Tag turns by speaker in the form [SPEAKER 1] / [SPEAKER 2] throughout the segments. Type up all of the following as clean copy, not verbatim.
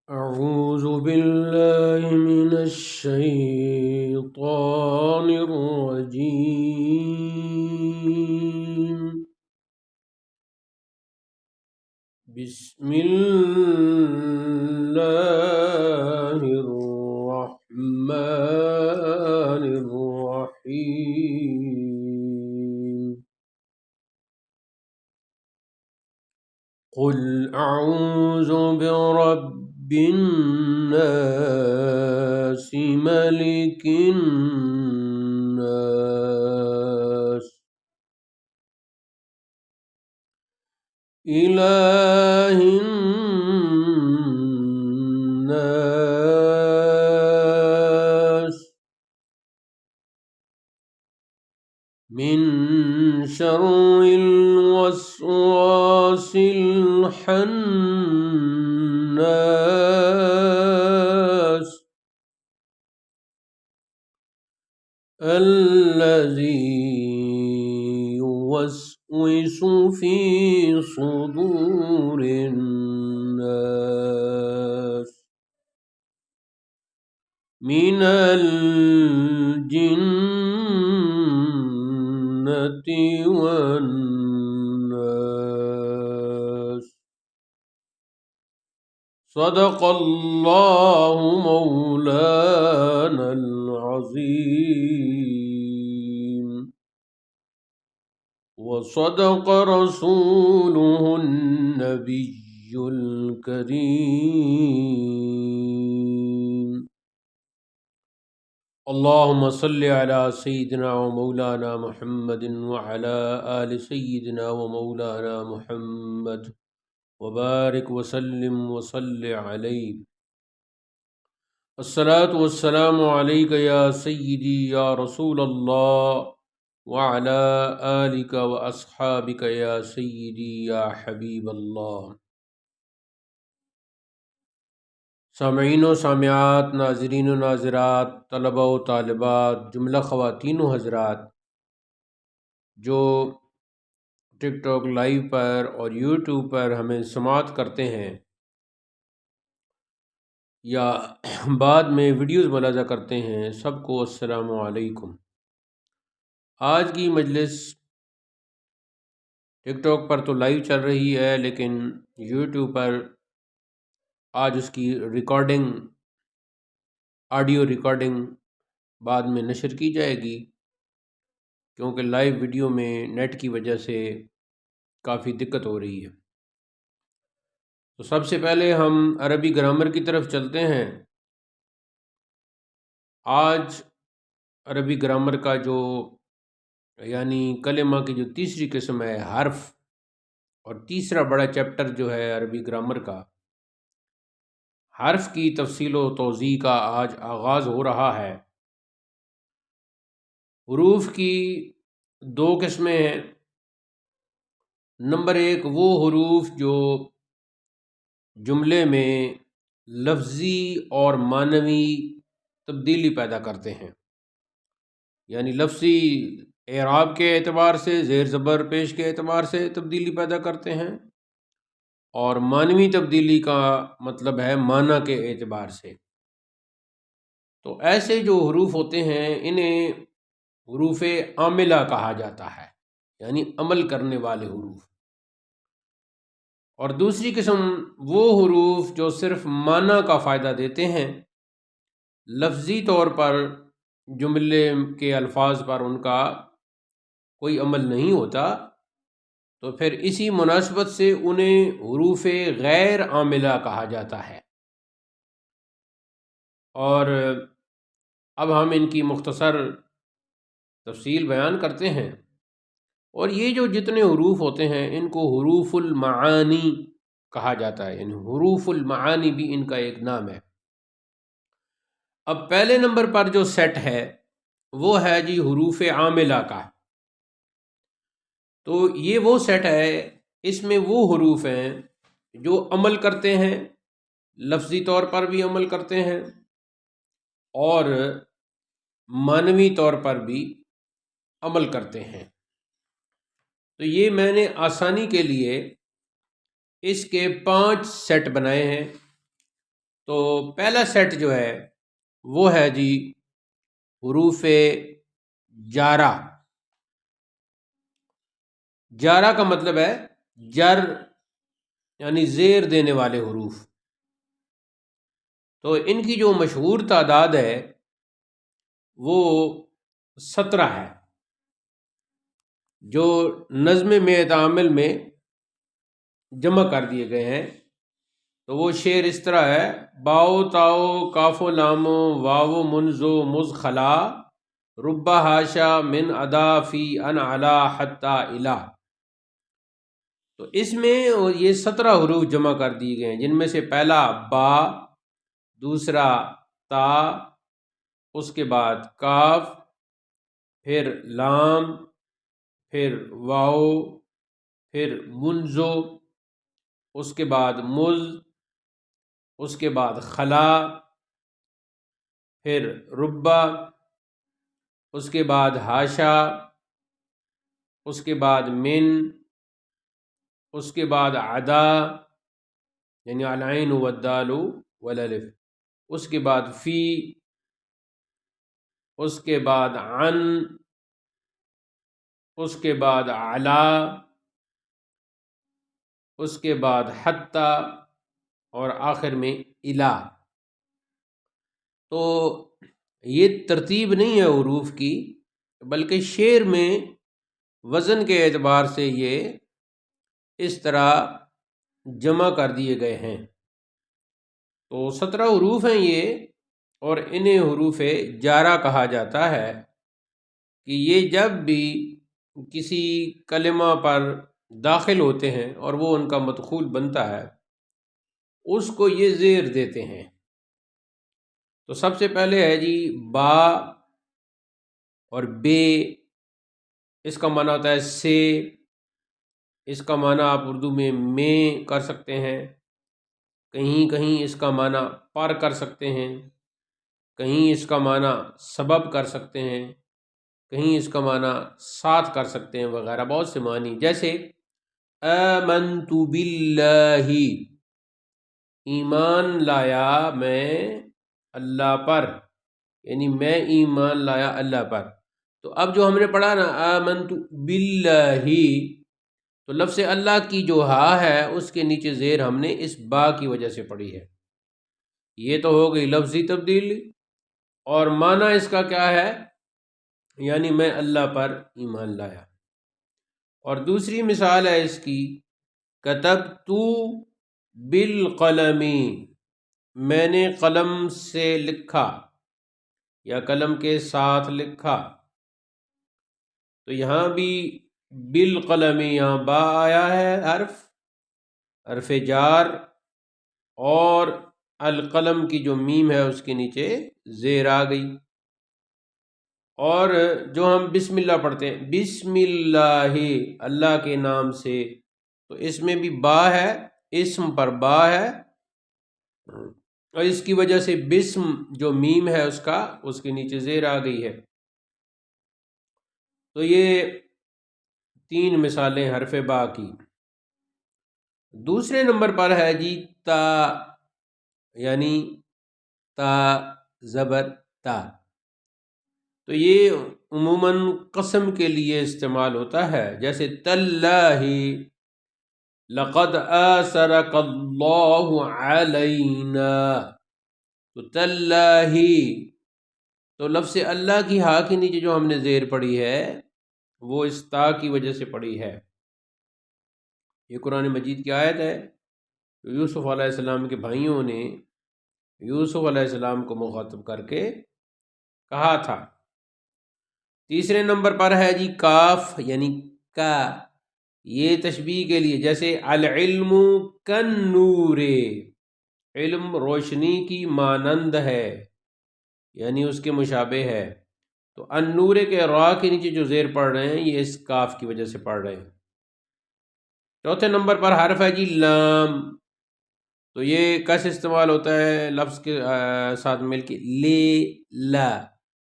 [SPEAKER 1] أعوذ بالله من الشيطان الرجيم. بسم الله الرحمن الرحيم. قل أعوذ برب الناس ملك الناس إله الناس من شر الوسواس الخناس الذي يوسوس في صدور الناس من الجنة والناس. صدق الله مولانا العظيم وصدق رسوله النبي الكريم. اللهم صل على سيدنا ومولانا محمد وعلى آل سيدنا ومولانا محمد وبارك وسلم وصل عليه. الصلاة والسلام عليك يا سيدي يا رسول الله وعلى آلك وأصحابك يا سيدي يا حبيب الله. سامعین و سامعات، ناظرین و ناظرات، طلبہ و طالبات، جملہ خواتین و حضرات جو ٹک ٹاک لائیو پر اور یوٹیوب پر ہمیں سماعت کرتے ہیں یا بعد میں ویڈیوز ملاحظہ کرتے ہیں، سب کو السلام علیکم۔ آج کی مجلس ٹک ٹاک پر تو لائیو چل رہی ہے، لیکن یوٹیوب پر آج اس کی ریکارڈنگ، آڈیو ریکارڈنگ بعد میں نشر کی جائے گی، کیونکہ لائیو ویڈیو میں نیٹ کی وجہ سے کافی دقت ہو رہی ہے۔ تو سب سے پہلے ہم عربی گرامر کی طرف چلتے ہیں۔ آج عربی گرامر کا جو یعنی کلمہ کی جو تیسری قسم ہے حرف، اور تیسرا بڑا چیپٹر جو ہے عربی گرامر کا، حرف کی تفصیل و توضیح کا آج آغاز ہو رہا ہے۔ حروف کی دو قسمیں ہیں۔ نمبر ایک وہ حروف جو جملے میں لفظی اور معنوی تبدیلی پیدا کرتے ہیں، یعنی لفظی اعراب کے اعتبار سے، زیر زبر پیش کے اعتبار سے تبدیلی پیدا کرتے ہیں، اور معنوی تبدیلی کا مطلب ہے معنی کے اعتبار سے۔ تو ایسے جو حروف ہوتے ہیں انہیں حروف عاملہ کہا جاتا ہے، یعنی عمل کرنے والے حروف۔ اور دوسری قسم وہ حروف جو صرف معنی کا فائدہ دیتے ہیں، لفظی طور پر جملے کے الفاظ پر ان کا کوئی عمل نہیں ہوتا، تو پھر اسی مناسبت سے انہیں حروف غیر عاملہ کہا جاتا ہے۔ اور اب ہم ان کی مختصر تفصیل بیان کرتے ہیں۔ اور یہ جو جتنے حروف ہوتے ہیں ان کو حروف المعانی کہا جاتا ہے، یعنی حروف المعانی بھی ان کا ایک نام ہے۔ اب پہلے نمبر پر جو سیٹ ہے وہ ہے جی حروف عاملہ کا۔ تو یہ وہ سیٹ ہے، اس میں وہ حروف ہیں جو عمل کرتے ہیں، لفظی طور پر بھی عمل کرتے ہیں اور معنوی طور پر بھی عمل کرتے ہیں۔ تو یہ میں نے آسانی کے لیے اس کے 5 سیٹ بنائے ہیں، تو پہلا سیٹ جو ہے وہ ہے جی حروف جارہ. جارہ کا مطلب ہے جر یعنی زیر دینے والے حروف. تو ان کی جو مشہور تعداد ہے وہ 17 ہے، جو نظم مئت عامل میں جمع کر دیے گئے ہیں. تو وہ شعر اس طرح ہے: باؤ تاؤ کاف و لامو واو منزو مز خلا ربا ہاشا من ادا فی ان علا حتی الا. تو اس میں یہ 17 حروف جمع کر دیے گئے ہیں، جن میں سے پہلا با، دوسرا تا، اس کے بعد کاف، پھر لام، پھر واؤ، پھر منزو، اس کے بعد مز، اس کے بعد خلا، پھر ربا، اس کے بعد ہاشا، اس کے بعد من، اس کے بعد عدا یعنی العین والدال والالف، اس کے بعد فی، اس کے بعد عن، اس کے بعد علا، اس کے بعد حتی، اور آخر میں الا. تو یہ ترتیب نہیں ہے حروف کی، بلکہ شعر میں وزن کے اعتبار سے یہ اس طرح جمع کر دیے گئے ہیں. تو 17 حروف ہیں یہ، اور انہیں حروف جارہ کہا جاتا ہے کہ یہ جب بھی کسی کلمہ پر داخل ہوتے ہیں اور وہ ان کا مدخول بنتا ہے اس کو یہ زیر دیتے ہیں. تو سب سے پہلے ہے جی با اور بے. اس کا معنی ہوتا ہے سے. اس کا معنی آپ اردو میں کر سکتے ہیں، کہیں کہیں اس کا معنی پر کر سکتے ہیں، کہیں اس کا معنی سبب کر سکتے ہیں، کہیں اس کا معنی ساتھ کر سکتے ہیں، وغیرہ بہت سے معنی. جیسے آمنت باللہ، ایمان لایا میں اللہ پر، یعنی میں ایمان لایا اللہ پر. تو اب جو ہم نے پڑھا نا آمنت باللہ، تو لفظ اللہ کی جو ہا ہے اس کے نیچے زیر ہم نے اس با کی وجہ سے پڑھی ہے. یہ تو ہو گئی لفظی تبدیلی، اور معنی اس کا کیا ہے؟ یعنی میں اللہ پر ایمان لایا. اور دوسری مثال ہے اس کی کتبت بالقلم، میں نے قلم سے لکھا یا قلم کے ساتھ لکھا. تو یہاں بھی بالقلم، یہاں با آیا ہے حرف جار، اور القلم کی جو میم ہے اس کے نیچے زیر آ گئی. اور جو ہم بسم اللہ پڑھتے ہیں، بسم اللہ، اللہ کے نام سے، تو اس میں بھی با ہے، اسم پر با ہے، اور اس کی وجہ سے بسم جو میم ہے اس کے نیچے زیر آ گئی ہے. تو یہ 3 مثالیں حرف با کی. دوسرے نمبر پر ہے جی تا، یعنی تا زبر تا. تو یہ عموماً قسم کے لیے استعمال ہوتا ہے، جیسے تاللہ لقد آثرک اللہ علینا. تو تاللہ، تو لفظ اللہ کی ہا کے نیچے جو ہم نے زیر پڑھی ہے وہ اس تا کی وجہ سے پڑھی ہے. یہ قرآن مجید کی آیت ہے. یوسف علیہ السلام کے بھائیوں نے یوسف علیہ السلام کو مخاطب کر کے کہا تھا. تیسرے نمبر پر ہے جی کاف، یعنی کا. یہ تشبیہ کے لیے، جیسے العلم کالنور، علم روشنی کی مانند ہے، یعنی اس کے مشابہ ہے. تو النور کے را کے نیچے جو زیر پڑھ رہے ہیں یہ اس کاف کی وجہ سے پڑھ رہے ہیں. چوتھے نمبر پر حرف ہے جی لام. تو یہ کیسے استعمال ہوتا ہے؟ لفظ کے ساتھ مل کے لے لا،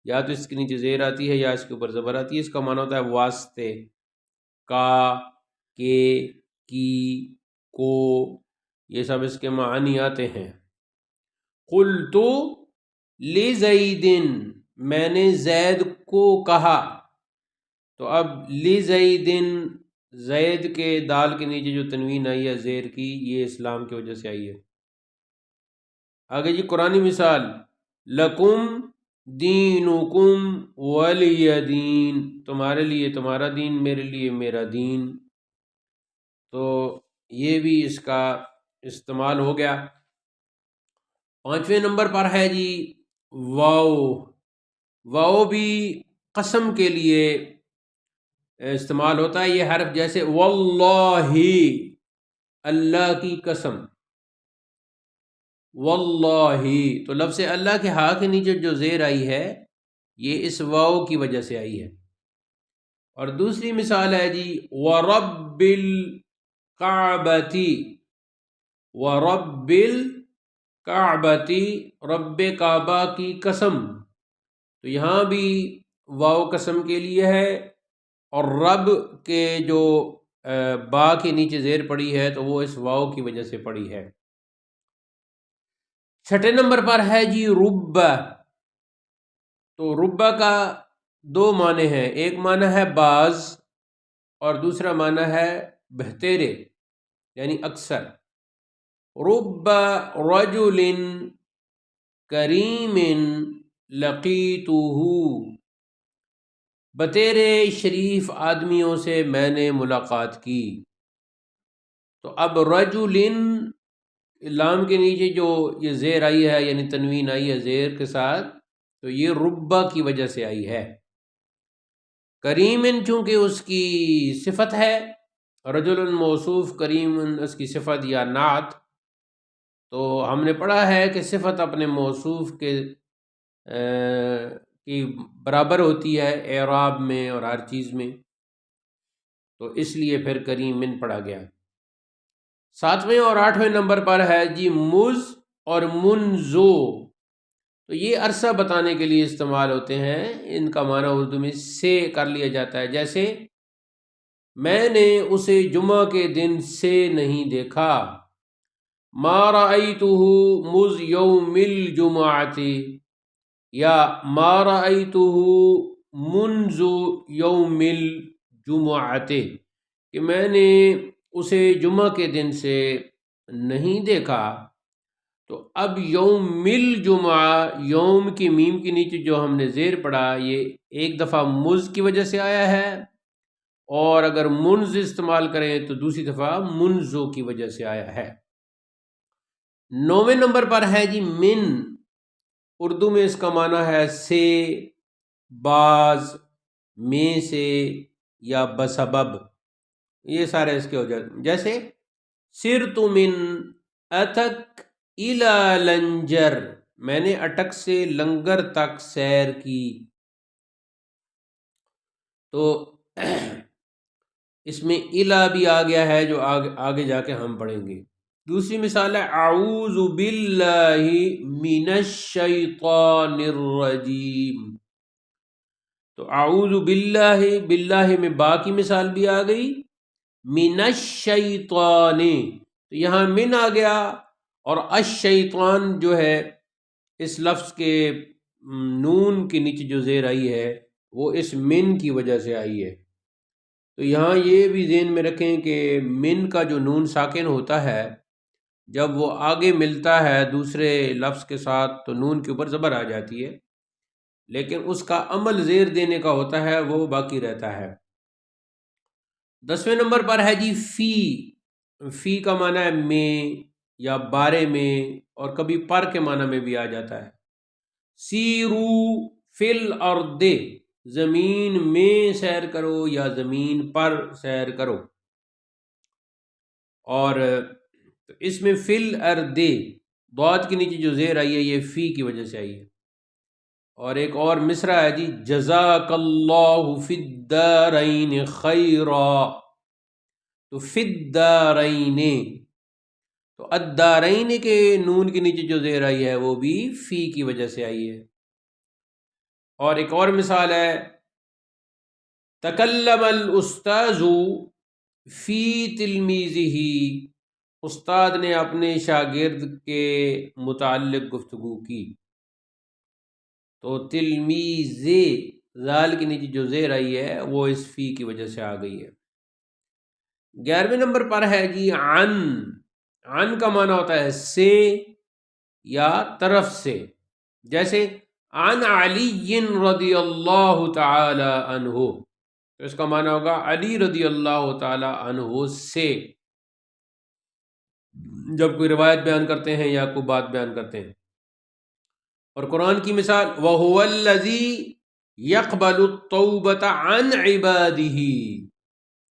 [SPEAKER 1] یا تو اس کے نیچے زیر آتی ہے یا اس کے اوپر زبر آتی ہے. اس کا معنی ہوتا ہے واسطے، کا، کے، کی، کو، یہ سب اس کے معنی آتے ہیں. قلت لزید، میں نے زید کو کہا. تو اب لزید، زید کے دال کے نیچے جو تنوین آئی ہے زیر کی، یہ اسلام کی وجہ سے آئی ہے. آگے جی قرآنی مثال، لکم دینکم ولی دین، تمہارے لیے تمہارا دین، میرے لیے میرا دین. تو یہ بھی اس کا استعمال ہو گیا. 5ویں نمبر پر ہے جی واو. واو بھی قسم کے لیے استعمال ہوتا ہے. یہ حرف جیسے واللہ، اللہ کی قسم، واللہ. تو لفظ اللہ کے ہاں کے نیچے جو زیر آئی ہے یہ اس واو کی وجہ سے آئی ہے. اور دوسری مثال ہے جی ورب الکعبتی، ورب الکعبتی، رب کعبہ کی قسم. تو یہاں بھی واو قسم کے لیے ہے، اور رب کے جو با کے نیچے زیر پڑی ہے تو وہ اس واو کی وجہ سے پڑی ہے. 6 نمبر پر ہے جی ربہ. تو ربہ کا 2 معنی ہیں، ایک معنی ہے بعض اور دوسرا معنی ہے بہتیرے یعنی اکثر. رب رجل کریم لقیتہ، بتیرے شریف آدمیوں سے میں نے ملاقات کی. تو اب رجل، لام کے نیچے جو یہ زیر آئی ہے یعنی تنوین آئی ہے زیر کے ساتھ، تو یہ ربہ کی وجہ سے آئی ہے. کریم چونکہ اس کی صفت ہے، رجل موصوف، کریم اس کی صفت یا نعت. تو ہم نے پڑھا ہے کہ صفت اپنے موصوف کے کی برابر ہوتی ہے اعراب میں اور ہر چیز میں، تو اس لیے پھر کریم پڑھا گیا. 7ویں اور 8ویں نمبر پر ہے جی مز اور منزو. تو یہ عرصہ بتانے کے لیے استعمال ہوتے ہیں. ان کا معنی اردو میں سے کر لیا جاتا ہے. جیسے میں نے اسے جمعہ کے دن سے نہیں دیکھا، ما رأیتہ مز یوم الجمعۃ، یا ما رأیتہ منذ یوم الجمعۃ، کہ میں نے اسے جمعہ کے دن سے نہیں دیکھا. تو اب یوم الجمعہ، یوم کی میم کے نیچے جو ہم نے زیر پڑھا یہ ایک دفعہ مز کی وجہ سے آیا ہے، اور اگر منز استعمال کریں تو دوسری دفعہ منزو کی وجہ سے آیا ہے. 9ویں نمبر پر ہے جی من. اردو میں اس کا معنی ہے سے، بعض، میں سے یا بسبب. یہ سارے اس کے ہو جاتے. جیسے سرت من اتک الی لنجر، میں نے اٹک سے لنگر تک سیر کی. تو اس میں الا بھی آ گیا ہے جو آگے جا کے ہم پڑھیں گے. دوسری مثال ہے اعوذ باللہ من الشیطان الرجیم. تو اعوذ باللہ، باللہ میں با کی مثال بھی آ گئی، من الشیطان، تو یہاں من آ گیا، اور الشیطان جو ہے اس لفظ کے نون کے نیچے جو زیر آئی ہے وہ اس من کی وجہ سے آئی ہے. تو یہاں یہ بھی ذہن میں رکھیں کہ من کا جو نون ساکن ہوتا ہے جب وہ آگے ملتا ہے دوسرے لفظ کے ساتھ تو نون کے اوپر زبر آ جاتی ہے، لیکن اس کا عمل زیر دینے کا ہوتا ہے وہ باقی رہتا ہے. 10ویں نمبر پر ہے جی فی. فی کا معنی ہے میں یا بارے میں، اور کبھی پر کے معنی میں بھی آ جاتا ہے. سیرو فی الارض، زمین میں سیر کرو یا زمین پر سیر کرو. اور اس میں فی الارض ضاد کے نیچے جو زیر آئی ہے یہ فی کی وجہ سے آئی ہے. اور ایک اور مصرع ہے جی جزاک اللہ فی الدارین خیرا. تو فی الدارین، تو الدارین کے نون کے نیچے جو زیر آئی ہے وہ بھی فی کی وجہ سے آئی ہے. اور ایک اور مثال ہے تکلم الاستاذ فی تلمیذہ، استاد نے اپنے شاگرد کے متعلق گفتگو کی، تو تلمیذ ذال کے نیچے جو زیر آئی ہے وہ اس فی کی وجہ سے آ گئی ہے۔ 11ویں نمبر پر ہے جی عن کا معنی ہوتا ہے سے یا طرف سے، جیسے عن علی رضی اللہ تعالی عنہ، تو اس کا معنی ہوگا علی رضی اللہ تعالی عنہ سے، جب کوئی روایت بیان کرتے ہیں یا کوئی بات بیان کرتے ہیں۔ اور قرآن کی مثال وَهُوَ الَّذِي يَقْبَلُ التَّوْبَةَ عَنْ عِبَادِهِ،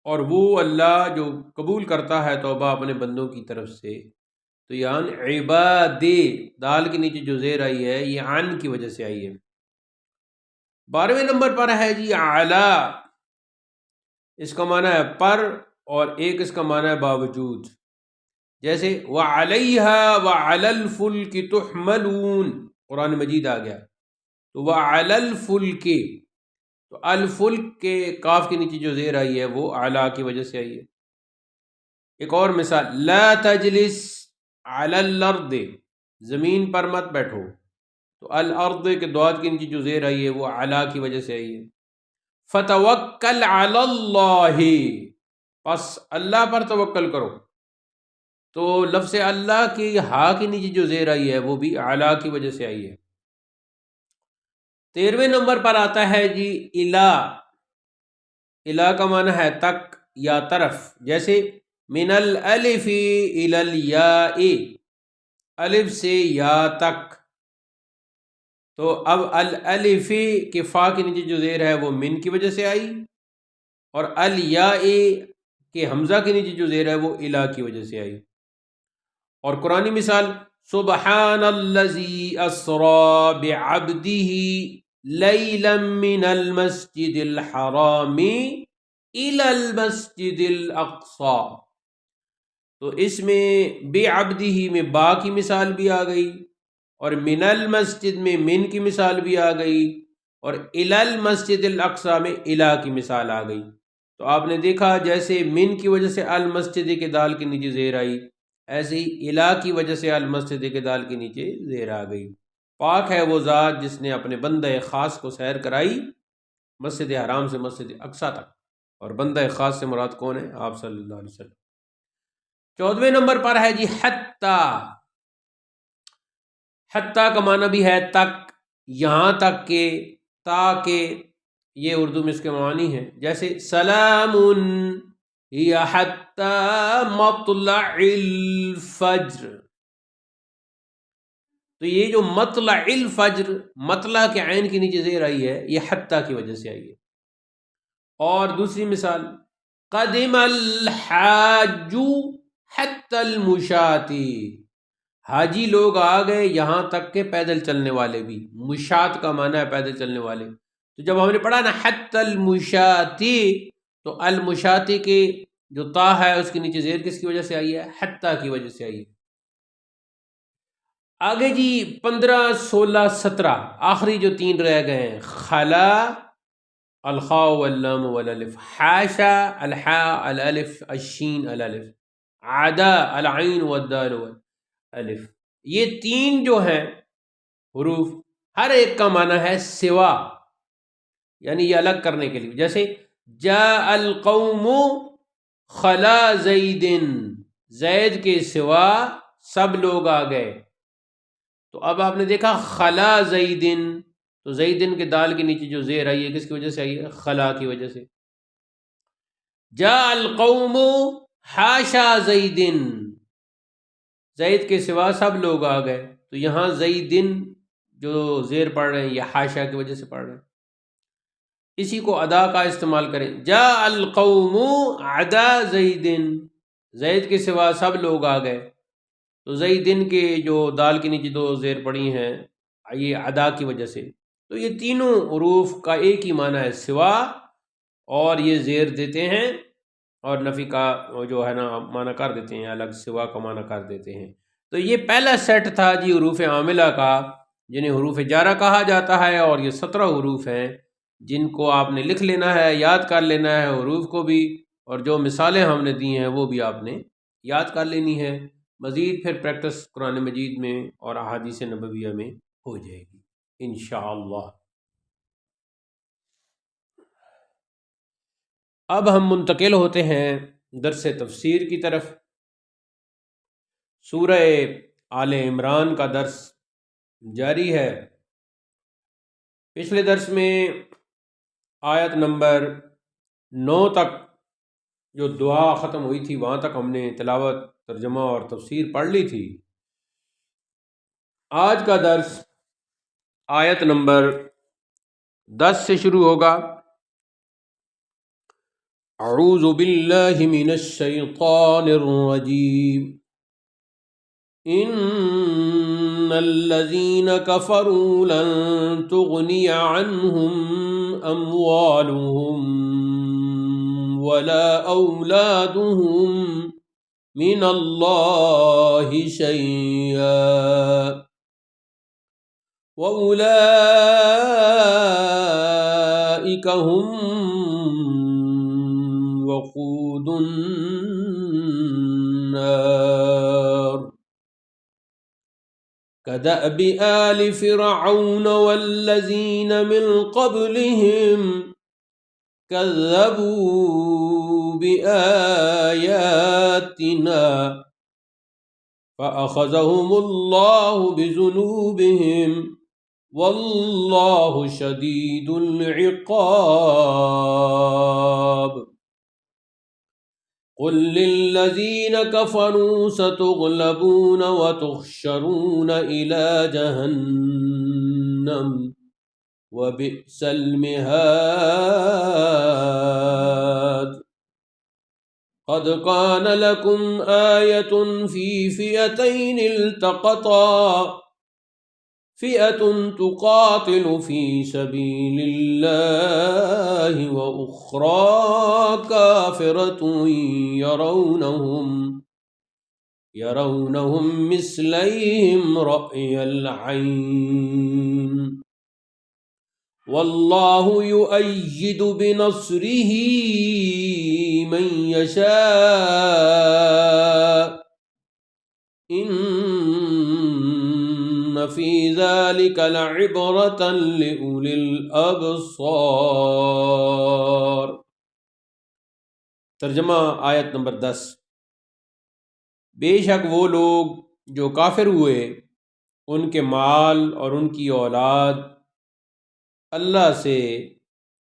[SPEAKER 1] اور وہ اللہ جو قبول کرتا ہے توبہ اپنے بندوں کی طرف سے، تو یہ عن عباد دال کے نیچے جو زیر آئی ہے یہ عن کی وجہ سے آئی ہے۔ 12ویں نمبر پر ہے جی علا، اس کا معنی ہے پر، اور ایک اس کا معنی ہے باوجود، جیسے وَعَلَيْهَا وَعَلَى الْفُلْكِ تُحْمَلُونَ، قرآن مجید آ گیا، تو وَعَلَى الْفُلْكِ، تو الفلک کے کاف کے نیچے جو زیر آئی ہے وہ علا کی وجہ سے آئی ہے۔ ایک اور مثال لا تجلس علی الارض، زمین پر مت بیٹھو، تو الارض کے دوات کے نیچے جو زیر آئی ہے وہ علا کی وجہ سے آئی ہے۔ فتوکل علی اللہ، پس اللہ پر توکل کرو، تو لفظ اللہ کی ہا کے نیچے جو زیر آئی ہے وہ بھی علا کی وجہ سے آئی ہے۔ 13ویں نمبر پر آتا ہے جی الا کا معنی ہے تک یا طرف، جیسے من الالف الی الیاء، الف سے یا تک، تو اب الالف کے فا کے نیچے جو زیر ہے وہ من کی وجہ سے آئی، اور الیاء کے حمزہ کے نیچے جو زیر ہے وہ الا کی وجہ سے آئی۔ اور قرآنی مثال سبحان الذی اسری بعبدہ لیلا من المسجد الحرام الی المسجد الاقصی، تو اس میں بعبدہ میں با کی مثال بھی آ گئی، اور من المسجد میں من کی مثال بھی آ گئی، اور الی المسجد الاقصی میں الی کی مثال آ گئی۔ تو آپ نے دیکھا جیسے من کی وجہ سے المسجد کے دال کے نیچے زیر آئی، ایسے ہی الی کی وجہ سے المسجد کے دال کے نیچے زیر آ گئی۔ پاک ہے وہ ذات جس نے اپنے بندہ خاص کو سیر کرائی مسجد حرام سے مسجد اقصی تک، اور بندہ خاص سے مراد کون ہے؟ آپ صلی اللہ علیہ وسلم۔ 14ویں نمبر پر ہے جی حتی، حتی کا معنی بھی ہے تک، یہاں تک کہ، تاکہ، یہ اردو میں اس کے معنی ہیں، جیسے سلام ہی حتی مطلع الفجر، تو یہ جو مطلع الفجر، مطلع کے عین کے نیچے زیر آئی ہے یہ حتی کی وجہ سے آئی ہے۔ اور دوسری مثال قدم الحاج حتی المشاتی، حاجی لوگ آ گئے یہاں تک کہ پیدل چلنے والے بھی، مشات کا معنی ہے پیدل چلنے والے، تو جب ہم نے پڑھا نا حتی المشاتی، تو المشاتی کے جو تا ہے اس کے نیچے زیر کس کی وجہ سے آئی ہے؟ حتی کی وجہ سے آئی ہے۔ آگے جی 15 16 17 آخری جو تین رہ گئے ہیں، خلا الخاء واللام والالف، حاشا الحاء الالف الشین الالف، عدا العین والدال والالف، یہ تین جو ہیں حروف ہر ایک کا معنی ہے سوا، یعنی یہ الگ کرنے کے لیے، جیسے جاء القوم خلا زید، زید کے سوا سب لوگ آ گئے، تو اب آپ نے دیکھا خلا زیدن، تو زیدن کے دال کے نیچے جو زیر آئی ہے کس کی وجہ سے آئی ہے؟ خلا کی وجہ سے۔ جاء القوم حاشا زیدن، زید کے سوا سب لوگ آ گئے، تو یہاں زیدن جو زیر پڑھ رہے ہیں یہ حاشا کی وجہ سے پڑھ رہے ہیں۔ اسی کو ادا کا استعمال کریں، جاء القوم عدا زیدن، زید کے سوا سب لوگ آ گئے، تو زیدن کے جو دال کے نیچے دو زیر پڑی ہیں یہ ادا کی وجہ سے، تو یہ تینوں حروف کا ایک ہی معنی ہے سوا، اور یہ زیر دیتے ہیں اور نفی کا جو ہے نا معنی کر دیتے ہیں، الگ سوا کا معنی کر دیتے ہیں۔ تو یہ پہلا سیٹ تھا جی حروف عاملہ کا، جنہیں حروف جارہ کہا جاتا ہے، اور یہ 17 حروف ہیں جن کو آپ نے لکھ لینا ہے، یاد کر لینا ہے حروف کو بھی، اور جو مثالیں ہم نے دی ہیں وہ بھی آپ نے یاد کر لینی ہے، مزید پھر پریکٹس قرآن مجید میں اور احادیث نبویہ میں ہو جائے گی انشاءاللہ۔ اب ہم منتقل ہوتے ہیں درس تفسیر کی طرف۔ سورہ آل عمران کا درس جاری ہے۔ پچھلے درس میں آیت نمبر 9 تک جو دعا ختم ہوئی تھی وہاں تک ہم نے تلاوت، ترجمہ اور تفسیر پڑھ لی تھی۔ آج کا درس آیت نمبر 10 سے شروع ہوگا۔ اعوذ باللہ من الشیطان الرجیم، ان الذین کفروا لن تغنی عنہم اموالہم ولا اولادہم من اللہ شیئا وَأُولَئِكَ هُمْ وَقُودُ النَّارِ كَدَأْبِ آلِ فِرْعَوْنَ وَالَّذِينَ مِنْ قَبْلِهِمْ كَذَّبُوا بِآيَاتِنَا فَأَخَذَهُمُ اللَّهُ بِذُنُوبِهِمْ وَاللَّهُ شَدِيدُ الْعِقَابِ قُلْ لِلَّذِينَ كَفَرُوا سَتُغْلَبُونَ وَتُحْشَرُونَ إِلَى جَهَنَّمَ وَبِئْسَ الْمِهَادُ قد كان لكم آية في فئتين التقطا فئة تقاتل في سبيل الله وأخرى كافرة يرونهم مثليهم رأي العين والله يؤيد بنصره من يشاء ان في ذلك لعبرة لأولي الأبصار۔ ترجمہ آیت نمبر 10۔ بے شک وہ لوگ جو کافر ہوئے ان کے مال اور ان کی اولاد اللہ سے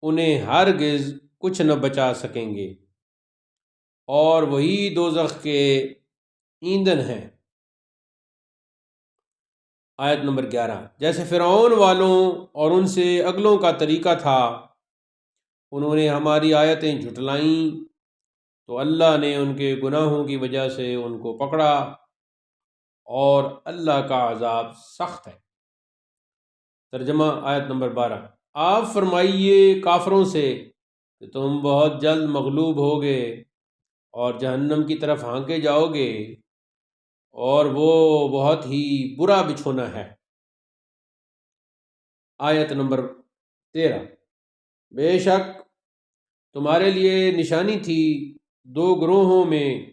[SPEAKER 1] انہیں ہرگز کچھ نہ بچا سکیں گے، اور وہی دوزخ کے ایندھن ہیں۔ آیت نمبر 11۔ جیسے فرعون والوں اور ان سے اگلوں کا طریقہ تھا، انہوں نے ہماری آیتیں جھٹلائیں تو اللہ نے ان کے گناہوں کی وجہ سے ان کو پکڑا، اور اللہ کا عذاب سخت ہے۔ ترجمہ آیت نمبر 12۔ آپ فرمائیے کافروں سے کہ تم بہت جلد مغلوب ہوگے اور جہنم کی طرف ہانکے جاؤ گے، اور وہ بہت ہی برا بچھونا ہے۔ آیت نمبر 13۔ بے شک تمہارے لیے نشانی تھی دو گروہوں میں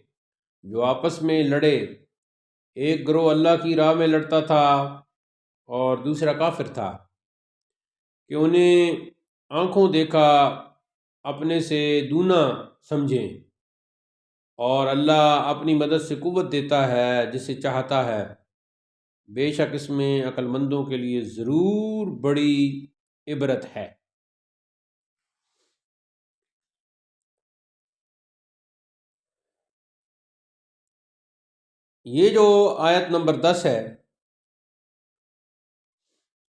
[SPEAKER 1] جو آپس میں لڑے، ایک گروہ اللہ کی راہ میں لڑتا تھا اور دوسرا کافر تھا، کہ انہیں آنکھوں دیکھا اپنے سے دونا سمجھیں، اور اللہ اپنی مدد سے قوت دیتا ہے جسے چاہتا ہے۔ بے شک اس میں عقل مندوں کے لیے ضرور بڑی عبرت ہے۔ یہ جو آیت نمبر 10 ہے،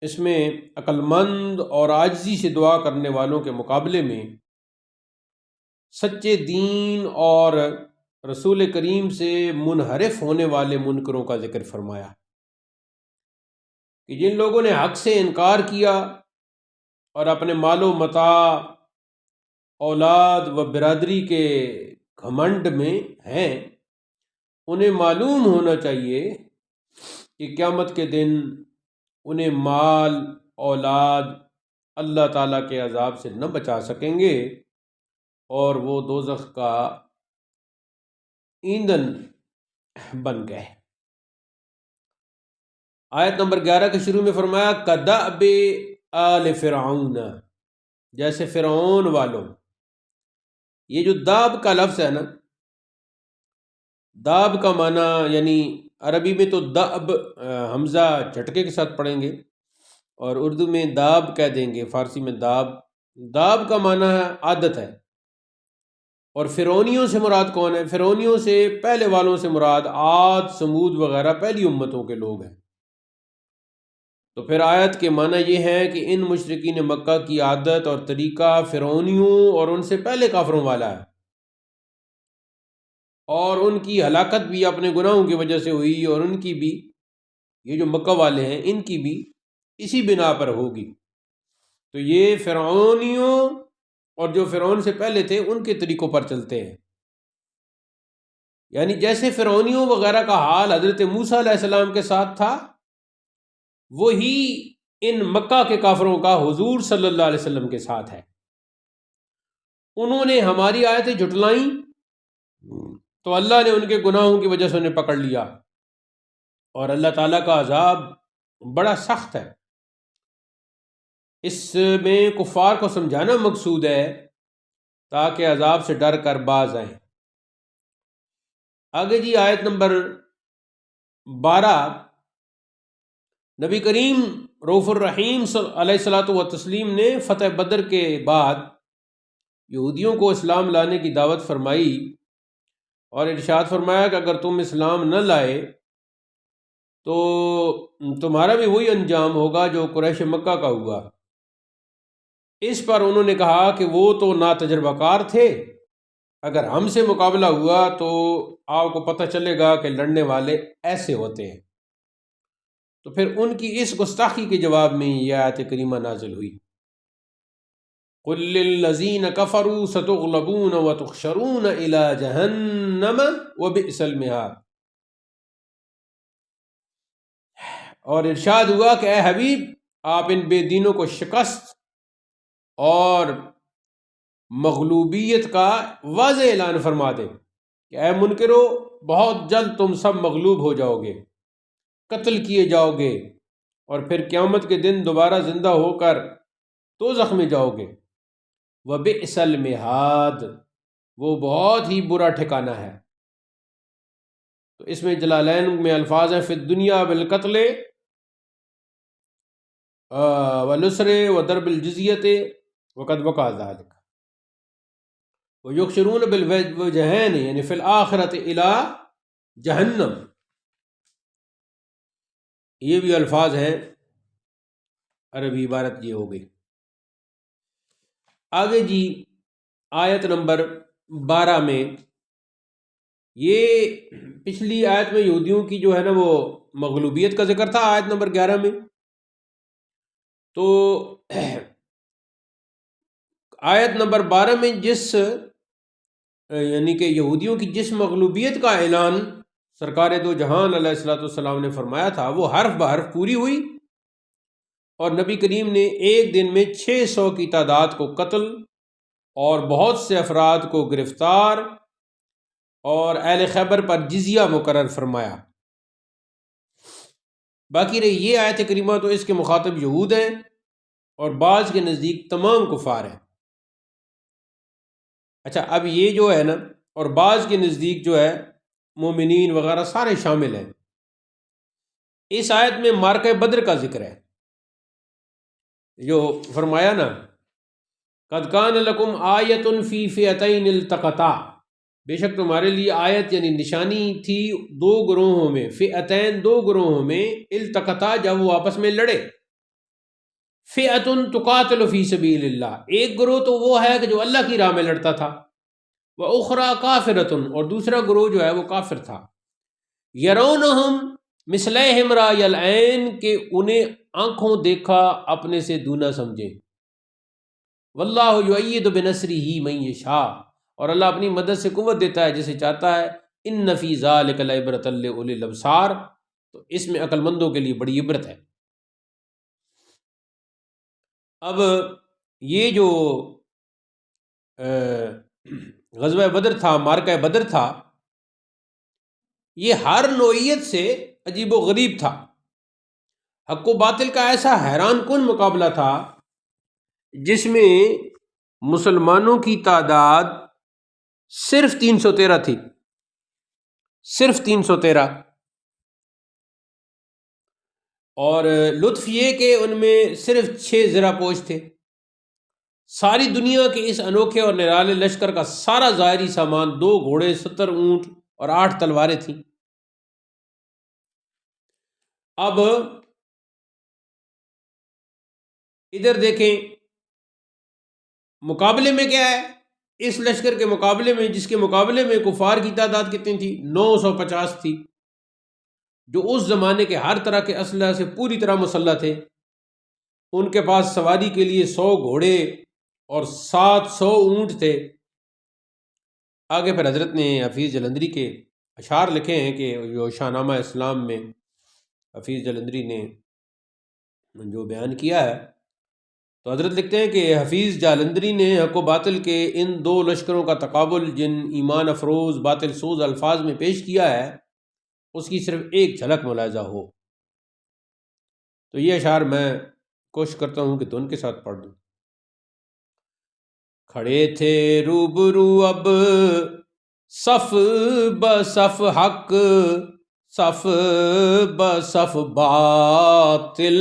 [SPEAKER 1] اس میں عقل مند اور عاجزی سے دعا کرنے والوں کے مقابلے میں سچے دین اور رسول کریم سے منحرف ہونے والے منکروں کا ذکر فرمایا، کہ جن لوگوں نے حق سے انکار کیا اور اپنے مال و متاع، اولاد و برادری کے گھمنڈ میں ہیں، انہیں معلوم ہونا چاہیے کہ قیامت کے دن انہیں مال، اولاد اللہ تعالیٰ کے عذاب سے نہ بچا سکیں گے، اور وہ دوزخ کا ایندھن بن گئے۔ آیت نمبر 11 کے شروع میں فرمایا کدأب آل فرعون، جیسے فرعون والوں۔ یہ جو داب کا لفظ ہے نا، داب کا معنی یعنی عربی میں تو داب حمزہ جھٹکے کے ساتھ پڑھیں گے، اور اردو میں داب کہہ دیں گے، فارسی میں داب۔ داب کا معنی ہے عادت ہے، اور فرعونیوں سے مراد کون ہے؟ فرعونیوں سے پہلے والوں سے مراد عاد، سمود وغیرہ پہلی امتوں کے لوگ ہیں۔ تو پھر آیت کے معنی یہ ہے کہ ان مشرکین مکہ کی عادت اور طریقہ فرعونیوں اور ان سے پہلے کافروں والا ہے، اور ان کی ہلاکت بھی اپنے گناہوں کی وجہ سے ہوئی، اور ان کی بھی، یہ جو مکہ والے ہیں ان کی بھی اسی بنا پر ہوگی۔ تو یہ فرعونیوں اور جو فرعون سے پہلے تھے ان کے طریقوں پر چلتے ہیں، یعنی جیسے فرعونیوں وغیرہ کا حال حضرت موسیٰ علیہ السلام کے ساتھ تھا، وہی ان مکہ کے کافروں کا حضور صلی اللہ علیہ وسلم کے ساتھ ہے۔ انہوں نے ہماری آیتیں جھٹلائیں تو اللہ نے ان کے گناہوں کی وجہ سے انہیں پکڑ لیا، اور اللہ تعالیٰ کا عذاب بڑا سخت ہے۔ اس میں کفار کو سمجھانا مقصود ہے تاکہ عذاب سے ڈر کر باز آئیں۔ آگے جی آیت نمبر 12، نبی کریم رؤوف الرحیم علیہ الصلاۃ والتسلیم نے فتح بدر کے بعد یہودیوں کو اسلام لانے کی دعوت فرمائی، اور ارشاد فرمایا کہ اگر تم اسلام نہ لائے تو تمہارا بھی وہی انجام ہوگا جو قریش مکہ کا ہوا۔ اس پر انہوں نے کہا کہ وہ تو ناتجربہ کار تھے، اگر ہم سے مقابلہ ہوا تو آپ کو پتہ چلے گا کہ لڑنے والے ایسے ہوتے ہیں۔ تو پھر ان کی اس گستاخی کے جواب میں یہ آیت کریمہ نازل ہوئی، قُلْ لِلَّذِينَ كَفَرُوا سَتُغْلَبُونَ وَتُحْشَرُونَ إِلَى جَهَنَّمَ وَبِئْسَ الْمِهَادُ۔ اور ارشاد ہوا کہ اے حبیب، آپ ان بے دینوں کو شکست اور مغلوبیت کا واضح اعلان فرما دیں کہ اے منکرو، بہت جلد تم سب مغلوب ہو جاؤ گے، قتل کیے جاؤ گے، اور پھر قیامت کے دن دوبارہ زندہ ہو کر دوزخ میں جاؤ گے۔ وَبِئْسَ الْمِہَادُ، وہ بہت ہی برا ٹھکانہ ہے۔ تو اس میں جلالین میں الفاظ ہیں فی الدنیا بالقتل والاسر وضرب الجزیۃ وقد وقع ذلک ویحشرون بالوجہین، یعنی فی الآخرۃ الی جہنم۔ یہ بھی الفاظ ہیں، عربی عبارت یہ ہو گئی۔ آگے جی آیت نمبر 12 میں، یہ پچھلی آیت میں یہودیوں کی جو ہے نا وہ مغلوبیت کا ذکر تھا آیت نمبر 11 میں، تو آیت نمبر 12 میں جس یعنی کہ یہودیوں کی جس مغلوبیت کا اعلان سرکار دو جہان علیہ الصلوۃ والسلام نے فرمایا تھا، وہ حرف بحرف پوری ہوئی، اور نبی کریم نے ایک دن میں 600 کی تعداد کو قتل اور بہت سے افراد کو گرفتار اور اہل خیبر پر جزیہ مقرر فرمایا۔ باقی رہی یہ آیت کریمہ تو اس کے مخاطب یہود ہیں، اور بعض کے نزدیک تمام کفار ہیں۔ اچھا، اب یہ جو ہے نا، اور بعض کے نزدیک جو ہے مومنین وغیرہ سارے شامل ہیں۔ اس آیت میں معرکہ بدر کا ذکر ہے، جو فرمایا نا قد کان لکم آیۃ فی فئتین التقطا، بے شک تمہارے لیے آیت یعنی نشانی تھی دو گروہوں میں، فئتین دو گروہوں میں، التقطا جب وہ آپس میں لڑے، فئتن تقاتل فی سبیل اللہ، ایک گروہ تو وہ ہے کہ جو اللہ کی راہ میں لڑتا تھا، وَأُخْرَى کافرۃ، اور دوسرا گروہ جو ہے وہ کافر تھا، یرونہم مثلہم رأی العین، کہ انہیں آنکھوں دیکھا اپنے سے دونا سمجھے، واللہ یؤید بنصرہ من یشاء، اور اللہ اپنی مدد سے قوت دیتا ہے جسے چاہتا ہے، ان فی ذلک لعبرۃ لأولی الابصار، تو اس میں عقل مندوں کے لیے بڑی عبرت ہے۔ اب یہ جو غزوہ بدر تھا، معرکہ بدر تھا، یہ ہر نوعیت سے عجیب و غریب تھا۔ حق و باطل کا ایسا حیران کن مقابلہ تھا جس میں مسلمانوں کی تعداد صرف 313 تھی، صرف 313، اور لطف یہ کہ ان میں صرف 6 زرہ پوش تھے۔ ساری دنیا کے اس انوکھے اور نرالے لشکر کا سارا ظاہری سامان 2 گھوڑے، 70 اونٹ اور 8 تلواریں تھیں۔ اب ادھر دیکھیں مقابلے میں کیا ہے، اس لشکر کے مقابلے میں، جس کے مقابلے میں کفار کی تعداد کتنی تھی؟ 950 تھی، جو اس زمانے کے ہر طرح کے اسلحہ سے پوری طرح مسلح تھے۔ ان کے پاس سواری کے لیے 100 گھوڑے اور 700 اونٹ تھے۔ آگے پھر حضرت نے حفیظ جلندری کے اشعار لکھے ہیں کہ جو شاہنامہ اسلام میں حفیظ جلندری نے جو بیان کیا ہے، تو حضرت لکھتے ہیں کہ حفیظ جالندری نے حق و باطل کے ان 2 لشکروں کا تقابل جن ایمان افروز باطل سوز الفاظ میں پیش کیا ہے، اس کی صرف ایک جھلک ملاحظہ ہو۔ تو یہ اشعار میں کوشش کرتا ہوں کہ دھن کے ساتھ پڑھ دوں۔ کھڑے تھے روبرو اب صف بصف حق، صف بصف باطل،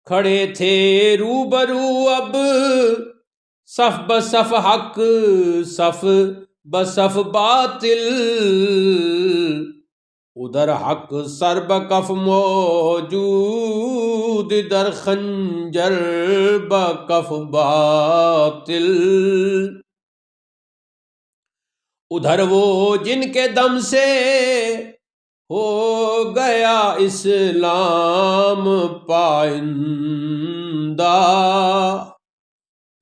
[SPEAKER 1] کھڑے تھے روبرو اب صف بصف حق، صف بصف باطل، ادھر حق سر بکف موجود، در خنجر بکف باطل، ادھر وہ جن کے دم سے ہو گیا اسلام پائندہ،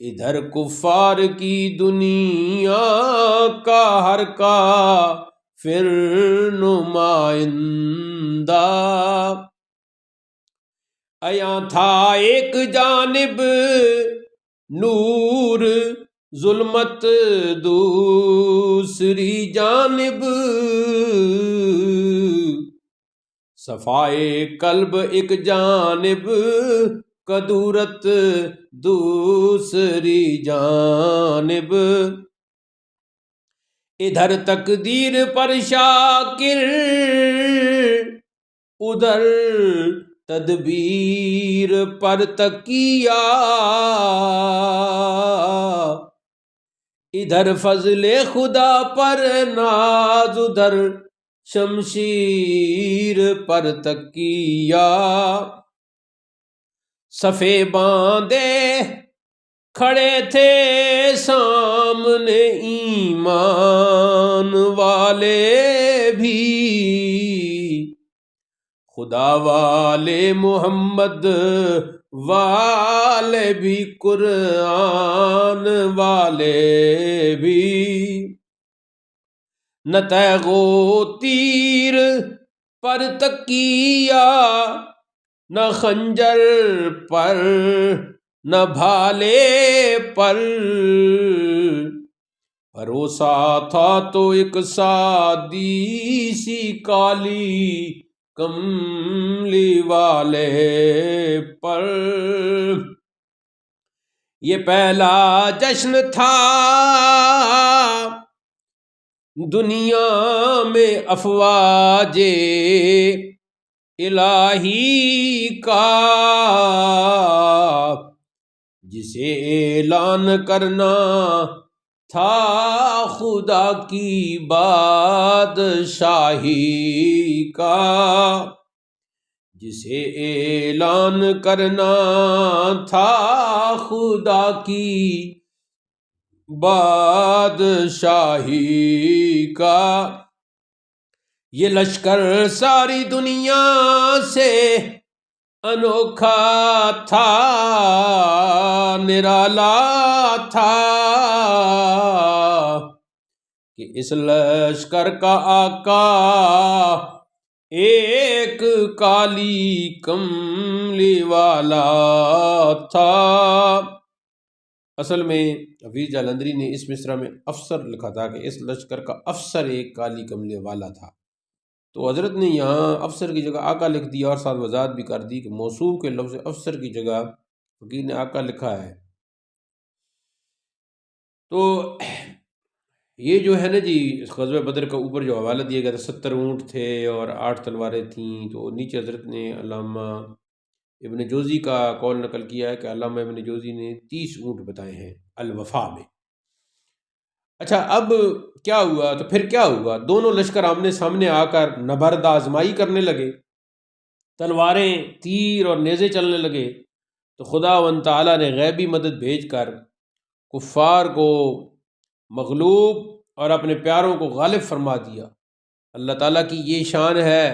[SPEAKER 1] ادھر کفار کی دنیا کا ہر کافر نمائندہ، عیاں تھا ایک جانب نور، ظلمت دوسری جانب، صفائے قلب ایک جانب، کدورت دوسری جانب، ادھر تقدیر پر شاکر، ادھر تدبیر پر تقیہ، ادھر فضل خدا پر ناز، ادھر شمشیر پر تقیہ، صفے باندھے کھڑے تھے سامنے ایمان والے بھی، خدا والے محمد والے بھی، قرآن والے بھی، نہ تیغ و تیر پر تکیہ، نہ خنجر پر، نہ بھالے پر، بھروسہ تھا تو ایک سادی سی کالی کملی والے پر، یہ پہلا جشن تھا دنیا میں افواج الہی کا، جسے اعلان کرنا تھا خدا کی بادشاہی کا، جسے اعلان کرنا تھا خدا کی بادشاہی کا، یہ لشکر ساری دنیا سے انوکھا تھا، نرالا تھا، کہ اس لشکر کا آقا ایک کالی کملی والا تھا۔ اصل میں حفیظ جالندری نے اس مصرع میں افسر لکھا تھا کہ اس لشکر کا افسر ایک کالی کملے والا تھا، تو حضرت نے یہاں افسر کی جگہ آقا لکھ دیا اور ساتھ وضاحت بھی کر دی کہ موصوف کے لفظ افسر کی جگہ فقیر نے آقا لکھا ہے۔ تو یہ جو ہے نا جی، غزوہ بدر کا اوپر جو حوالہ دیا گیا تھا 70 اونٹ تھے اور 8 تلواریں تھیں، تو نیچے حضرت نے علامہ ابن جوزی کا قول نقل کیا ہے کہ علامہ ابن جوزی نے 30 اونٹ بتائے ہیں الوفا میں۔ اچھا، اب کیا ہوا؟ تو پھر کیا ہوا؟ دونوں لشکر آمنے سامنے آ کر نبرد آزمائی کرنے لگے، تلواریں، تیر اور نیزے چلنے لگے، تو خدا و تعالیٰ نے غیبی مدد بھیج کر کفار کو مغلوب اور اپنے پیاروں کو غالب فرما دیا۔ اللہ تعالیٰ کی یہ شان ہے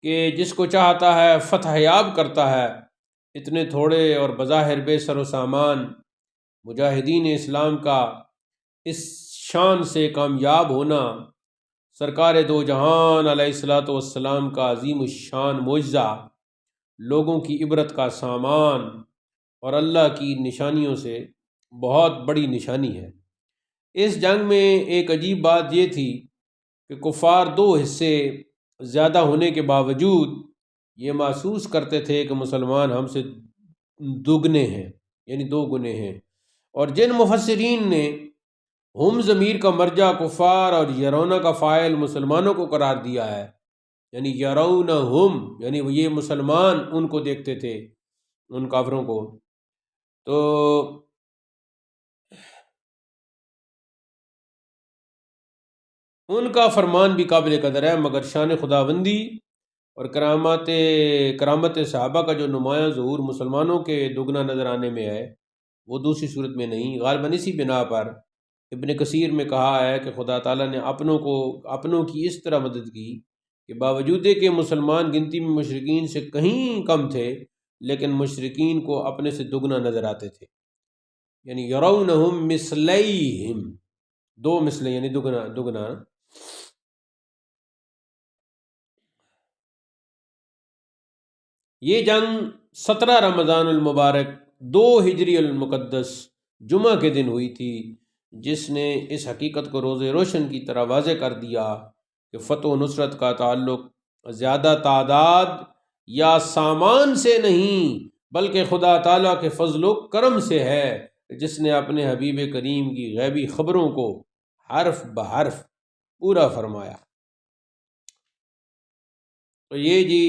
[SPEAKER 1] کہ جس کو چاہتا ہے فتح یاب کرتا ہے۔ اتنے تھوڑے اور بظاہر بے سر و سامان مجاہدین اسلام کا اس شان سے کامیاب ہونا سرکار دو جہان علیہ الصلاۃ والسلام کا عظیم الشان معجزہ، لوگوں کی عبرت کا سامان اور اللہ کی نشانیوں سے بہت بڑی نشانی ہے۔ اس جنگ میں ایک عجیب بات یہ تھی کہ کفار 2 حصے زیادہ ہونے کے باوجود یہ محسوس کرتے تھے کہ مسلمان ہم سے دگنے ہیں، یعنی 2 گنے ہیں۔ اور جن مفسرین نے ہم ضمیر کا مرجع کفار اور یرونا کا فاعل مسلمانوں کو قرار دیا ہے، یعنی یرونہم، یعنی یہ مسلمان ان کو دیکھتے تھے، ان کافروں کو، تو ان کا فرمان بھی قابل قدر ہے، مگر شان خداوندی اور کرامت صحابہ کا جو نمایاں ظہور مسلمانوں کے دگنا نظر آنے میں ہے وہ دوسری صورت میں نہیں۔ غالباً اسی بنا پر ابن کثیر میں کہا ہے کہ خدا تعالیٰ نے اپنوں کی اس طرح مدد کی کہ باوجود کہ مسلمان گنتی میں مشرکین سے کہیں کم تھے، لیکن مشرکین کو اپنے سے دگنا نظر آتے تھے، یعنی یرونہم مثلیہم، 2 مثلیں یعنی دگنا۔ یہ جنگ 17 رمضان المبارک 2 ہجری المقدس جمعہ کے دن ہوئی تھی، جس نے اس حقیقت کو روز روشن کی طرح واضح کر دیا کہ فتح و نصرت کا تعلق زیادہ تعداد یا سامان سے نہیں بلکہ خدا تعالیٰ کے فضل و کرم سے ہے، جس نے اپنے حبیب کریم کی غیبی خبروں کو حرف بحرف پورا فرمایا۔ تو یہ جی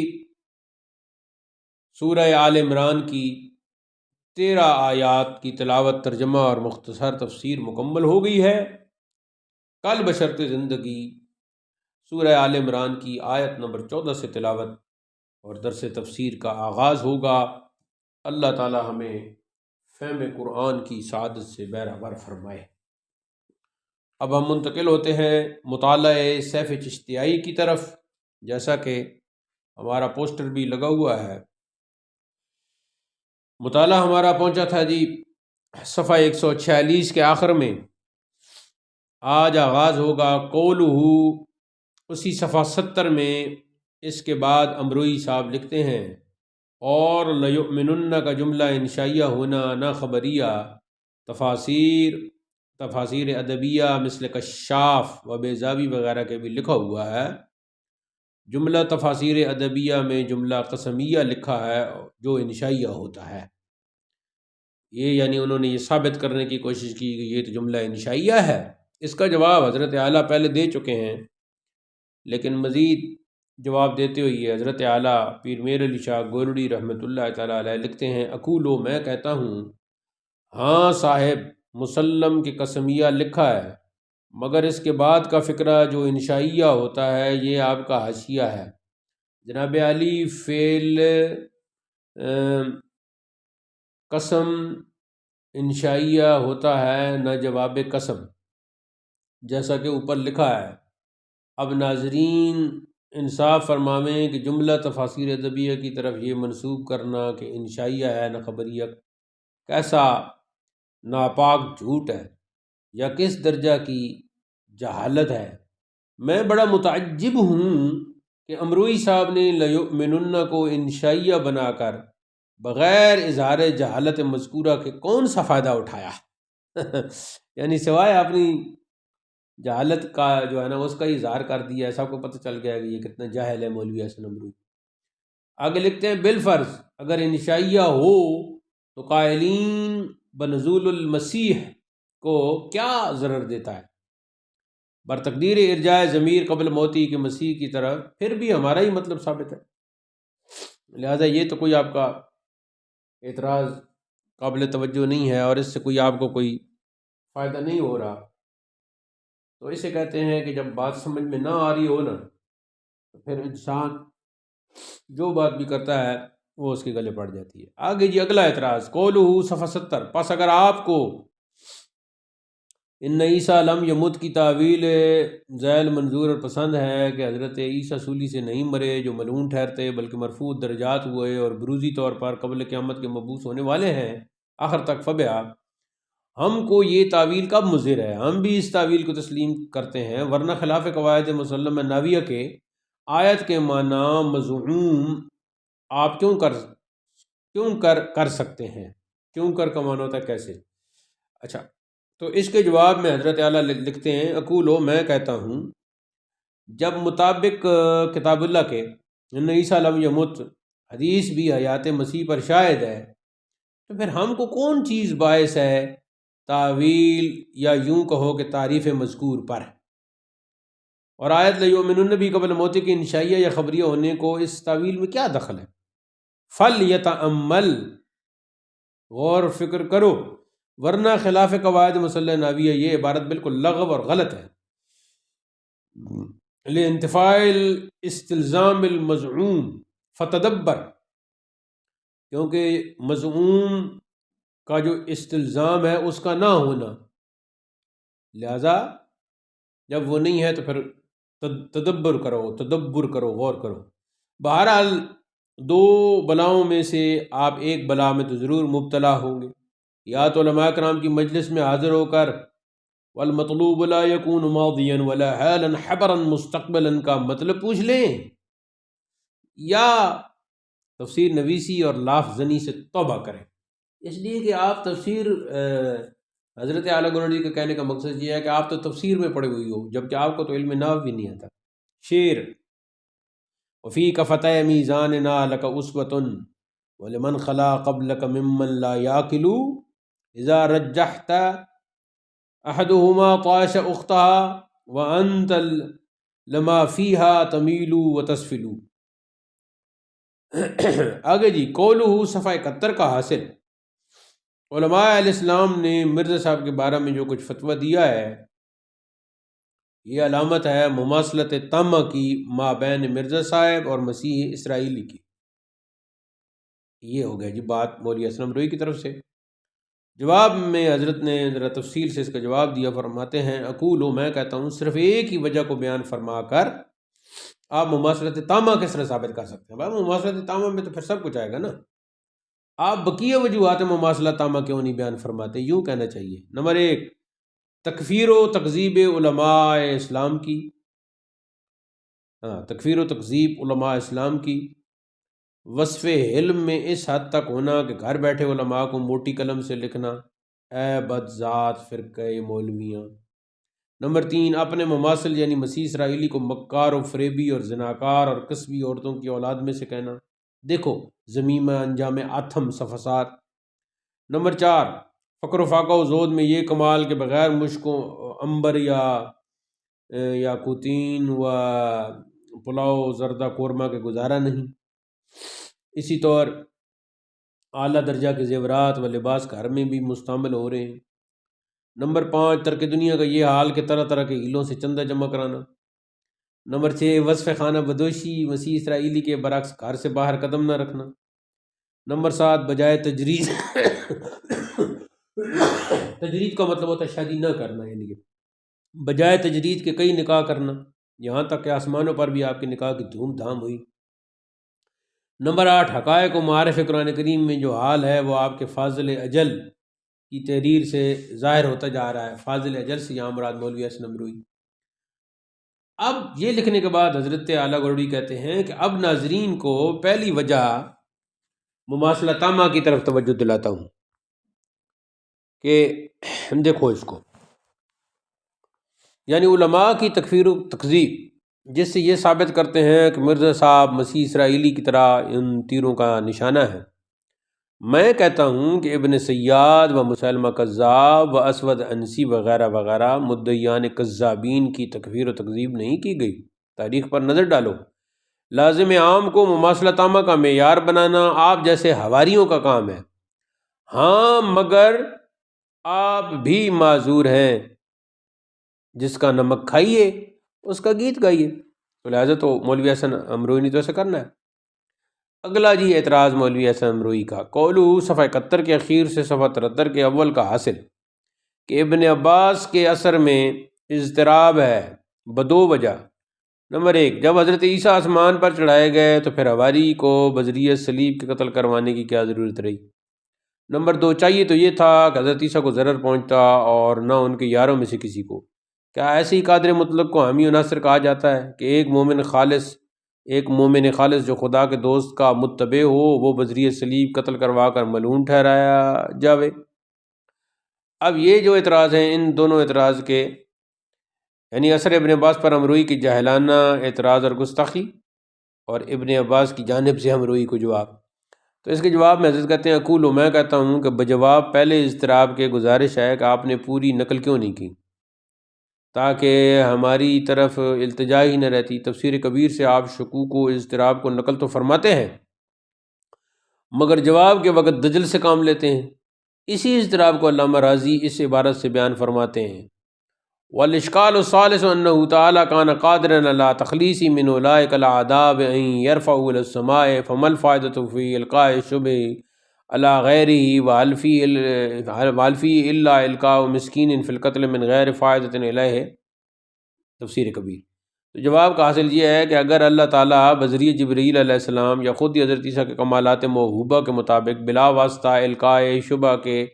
[SPEAKER 1] سورہ آل عمران کی 13 آیات کی تلاوت، ترجمہ اور مختصر تفسیر مکمل ہو گئی ہے۔ کل بشرط زندگی سورہ آل عمران کی آیت نمبر 14 سے تلاوت اور درس تفسیر کا آغاز ہوگا۔ اللہ تعالی ہمیں فہم قرآن کی سعادت سے بہرہور فرمائے۔ اب ہم منتقل ہوتے ہیں مطالعہ سیف چشتیائی کی طرف، جیسا کہ ہمارا پوسٹر بھی لگا ہوا ہے۔ مطالعہ ہمارا پہنچا تھا جی صفحہ 146 کے آخر میں۔ آج آغاز ہوگا قولہ، اسی صفحہ 70 میں۔ اس کے بعد امروئی صاحب لکھتے ہیں اور لیؤمنن کا جملہ انشائیہ ہونا نہ خبریہ، تفاسیر ادبیہ مثل کشاف و بیضاوی وغیرہ کے بھی لکھا ہوا ہے۔ جملہ تفاسیر ادبیہ میں جملہ قسمیہ لکھا ہے جو انشائیہ ہوتا ہے۔ یہ یعنی انہوں نے یہ ثابت کرنے کی کوشش کی کہ یہ تو جملہ انشائیہ ہے۔ اس کا جواب حضرت اعلیٰ پہلے دے چکے ہیں، لیکن مزید جواب دیتے ہوئے حضرت اعلیٰ پیر میر علی شاہ گولڑی رحمۃ اللہ تعالیٰ علیہ لکھتے ہیں، اقولو، میں کہتا ہوں، ہاں صاحب، مسلم کی قسمیہ لکھا ہے، مگر اس کے بعد کا فقرہ جو انشائیہ ہوتا ہے یہ آپ کا حاشیہ ہے۔ جناب علی، فعل قسم انشائیہ ہوتا ہے نہ جواب قسم، جیسا کہ اوپر لکھا ہے۔ اب ناظرین انصاف فرماویں کہ جملہ تفاسیر ادبیہ کی طرف یہ منسوب کرنا کہ انشائیہ ہے نہ خبریہ کیسا ناپاک جھوٹ ہے یا کس درجہ کی جہالت ہے۔ میں بڑا متعجب ہوں کہ امروئی صاحب نے لیؤمنن کو انشائیہ بنا کر بغیر اظہار جہالت مذکورہ کے کون سا فائدہ اٹھایا۔ یعنی سوائے اپنی جہالت کا جو ہے نا اس کا ہی اظہار کر دیا ہے، سب کو پتہ چل گیا کہ یہ کتنا جاہل ہے مولوی حسن امروئی۔ آگے لکھتے ہیں بالفرض اگر انشائیہ ہو تو قائلین بنزول المسیح کو کیا ضرر دیتا ہے؟ برتقدیر ارجاء ضمیر قبل موتی کے مسیح کی طرف پھر بھی ہمارا ہی مطلب ثابت ہے، لہذا یہ تو کوئی آپ کا اعتراض قابل توجہ نہیں ہے اور اس سے کوئی آپ کو کوئی فائدہ نہیں ہو رہا۔ تو اسے کہتے ہیں کہ جب بات سمجھ میں نہ آ رہی ہو نا تو پھر انسان جو بات بھی کرتا ہے وہ اس کے گلے پڑ جاتی ہے۔ آگے جی اگلا اعتراض، قولہ صفحہ 70، پس اگر آپ کو ان عیسیٰ لم یمت کی تعویل ذیل منظور اور پسند ہے کہ حضرت عیسیٰ سولی سے نہیں مرے جو ملعون ٹھہرتے بلکہ مرفوع درجات ہوئے اور بروزی طور پر قبل قیامت کے مبعوث ہونے والے ہیں آخر تک، فبیا ہم کو یہ تعویل کب مضر ہے؟ ہم بھی اس تعویل کو تسلیم کرتے ہیں، ورنہ خلاف قواعد مسلمہ ناویہ کے آیت کے معنی مزعوم آپ کیوں کر سکتے ہیں؟ کیوں کر کا معنی ہوتا ہے کیسے؟ اچھا، تو اس کے جواب میں حضرت اعلیٰ لکھتے ہیں، اقولو میں کہتا ہوں جب مطابق کتاب اللہ کے ان عیسیٰ لم یمت حدیث بھی حیات مسیح پر شاہد ہے، تو پھر ہم کو کون چیز باعث ہے تعویل یا یوں کہو کہ تعریف مذکور پر؟ اور آیت لیؤمنن بھی قبل موت کی انشائیہ یا خبریہ ہونے کو اس تعویل میں کیا دخل ہے؟ فلیتأمل، غور و فکر کرو، ورنہ خلاف قواعد مسلح ناویہ یہ عبارت بالکل لغو اور غلط ہے۔ لانتفاء الاستلزام المزعوم فتدبر، کیونکہ مزعوم کا جو استلزام ہے اس کا نہ ہونا، لہذا جب وہ نہیں ہے تو پھر تدبر کرو، غور کرو۔ بہرحال دو بلاؤں میں سے آپ ایک بلا میں تو ضرور مبتلا ہوں گے، یا تو علماء کرام کی مجلس میں حاضر ہو کر والمطلوب لا یکون ماضیا ولا حالا حبرا مستقبلا کا مطلب پوچھ لیں، یا تفسیر نویسی اور لاف زنی سے توبہ کریں۔ اس لیے کہ آپ تفسیر حضرت اعلیٰ گولڑی کے کہنے کا مقصد یہ ہے کہ آپ تو تفسیر میں پڑے ہوئی ہو جبکہ آپ کو تو علم نحو بھی نہیں آتا۔ شعر، وفیک فتح میزاننا لک اسوۃ ولمن خلا قبلک ممن لا یاکل اذا رجحت احدہما طاش اختها وانت لما فیها تمیل وتسفل۔ آگے جی، قولہ صفحہ 71 کا حاصل، علماء علیہ السلام نے مرزا صاحب کے بارے میں جو کچھ فتویٰ دیا ہے یہ علامت ہے مماثلت تامہ کی مابین مرزا صاحب اور مسیح اسرائیلی کی۔ یہ ہو گیا جی بات مولوی حسن امروئی کی طرف سے۔ جواب میں حضرت نے ذرا تفصیل سے اس کا جواب دیا، فرماتے ہیں اقولو میں کہتا ہوں صرف ایک ہی وجہ کو بیان فرما کر آپ مماثلت تامہ کس طرح ثابت کر سکتے ہیں؟ بھائی مماثلت تامہ میں تو پھر سب کچھ آئے گا نا، آپ بقیہ وجوہات مماثلہ تامہ کیوں نہیں بیان فرماتے؟ یوں کہنا چاہیے، نمبر 1 تکفیر و تکذیب علماء اسلام کی، تکفیر و تکذیب علماء اسلام کی، وصف علم میں اس حد تک ہونا کہ گھر بیٹھے علماء کو موٹی قلم سے لکھنا، اے بد ذات فرقہ مولویاں۔ نمبر 3 اپنے مماثل یعنی مسیح اسرائیلی کو مکار و فریبی اور زناکار اور کسبی عورتوں کی اولاد میں سے کہنا، دیکھو زمیمہ انجام آتھم صفحہ 7۔ نمبر 4 فقر و فاقہ و زود میں یہ کمال کہ بغیر مشکوں امبر یا کوتین و پلاؤ زردہ قورمہ کے گزارا نہیں۔ اسی طور اعلیٰ درجہ کے زیورات و لباس گھر میں بھی مستعمل ہو رہے ہیں۔ نمبر 5 ترک دنیا کا یہ حال کہ طرح طرح کے ہیلوں سے چندہ جمع کرانا۔ نمبر 6 وصف خانہ بدوشی مسیح اسرائیلی کے برعکس گھر سے باہر قدم نہ رکھنا۔ نمبر 7 بجائے تجرید تجرید کا مطلب ہوتا ہے شادی نہ کرنا، یعنی کہ بجائے تجرید کے کئی نکاح کرنا، یہاں تک کہ آسمانوں پر بھی آپ کے نکاح کی دھوم دھام ہوئی۔ نمبر 8 حقائق و معارف قرآن کریم میں جو حال ہے وہ آپ کے فاضل اجل کی تحریر سے ظاہر ہوتا جا رہا ہے۔ فاضل اجل سے یہاں مراد مولوی حسن امروئی۔ اب یہ لکھنے کے بعد حضرت اعلیٰ گولڑی کہتے ہیں کہ اب ناظرین کو پہلی وجہ مماثلہ تامہ کی طرف توجہ دلاتا ہوں کہ دیکھو اس کو، یعنی علماء کی تکفیر و تکذیب جس سے یہ ثابت کرتے ہیں کہ مرزا صاحب مسیح اسرائیلی کی طرح ان تیروں کا نشانہ ہے، میں کہتا ہوں کہ ابن سیاد و مسلمہ کذاب و اسود انسی وغیرہ وغیرہ مدعیان کذابین کی تکفیر و تکذیب نہیں کی گئی۔ تاریخ پر نظر ڈالو، لازم عام کو مماثلت عامہ کا معیار بنانا آپ جیسے حواریوں کا کام ہے۔ ہاں مگر آپ بھی معذور ہیں، جس کا نمک کھائیے اس کا گیت گائیے، تو لہٰذا تو مولوی حسن امروئی نے تو ایسا کرنا ہے۔ اگلا جی اعتراض مولوی حسن امروئی کا، قولو صفحہ 71 کے اخیر سے صفحہ 73 کے اول کا حاصل کہ ابن عباس کے اثر میں اضطراب ہے بدو وجہ۔ نمبر 1، جب حضرت عیسیٰ آسمان پر چڑھائے گئے تو پھر حواری کو بذریعہ صلیب کے قتل کروانے کی کیا ضرورت رہی؟ نمبر 2، چاہیے تو یہ تھا کہ حضرت عیسیٰ کو ضرر پہنچتا اور نہ ان کے یاروں میں سے کسی کو۔ کیا ایسے ہی قادر مطلق کو حامی و ناصر کہا جاتا ہے کہ ایک مومن خالص جو خدا کے دوست کا متبع ہو وہ بذریعہ صلیب قتل کروا کر ملعون ٹھہرایا جاوے؟ اب یہ جو اعتراض ہیں ان دونوں اعتراض کے، یعنی اثر ابن عباس پر امروئی کی جاہلانہ اعتراض اور گستاخی، اور ابن عباس کی جانب سے امروئی کو جواب، تو اس کے جواب میں حضرت کہتے ہیں اقول، میں کہتا ہوں کہ بجواب پہلے اضطراب کے گزارش ہے کہ آپ نے پوری نقل کیوں نہیں کی تاکہ ہماری طرف التجا ہی نہ رہتی۔ تفسیر کبیر سے آپ شکوک و اضطراب کو نقل تو فرماتے ہیں مگر جواب کے وقت دجل سے کام لیتے ہیں۔ اسی اضطراب کو علامہ راضی اس عبارت سے بیان فرماتے ہیں، والاشکال الثالث انہ تعالی کان قادرا علی تخلیص من اولئک العذاب ان یرفعوا الى السماء فما الفائدۃ فی القاء الشبہ علی غیرہ والفی الا القاء مسکین فی القتل من غیر فائدۃ الیہ۔ تفسیر کبیر۔ تو جواب کا حاصل یہ ہے کہ اگر اللہ تعالیٰ بذریعہ جبرائیل علیہ السلام یا خود حضرت عیسیٰ کے کمالات موہوبہ کے مطابق بلا واسطہ القاء شبہ کے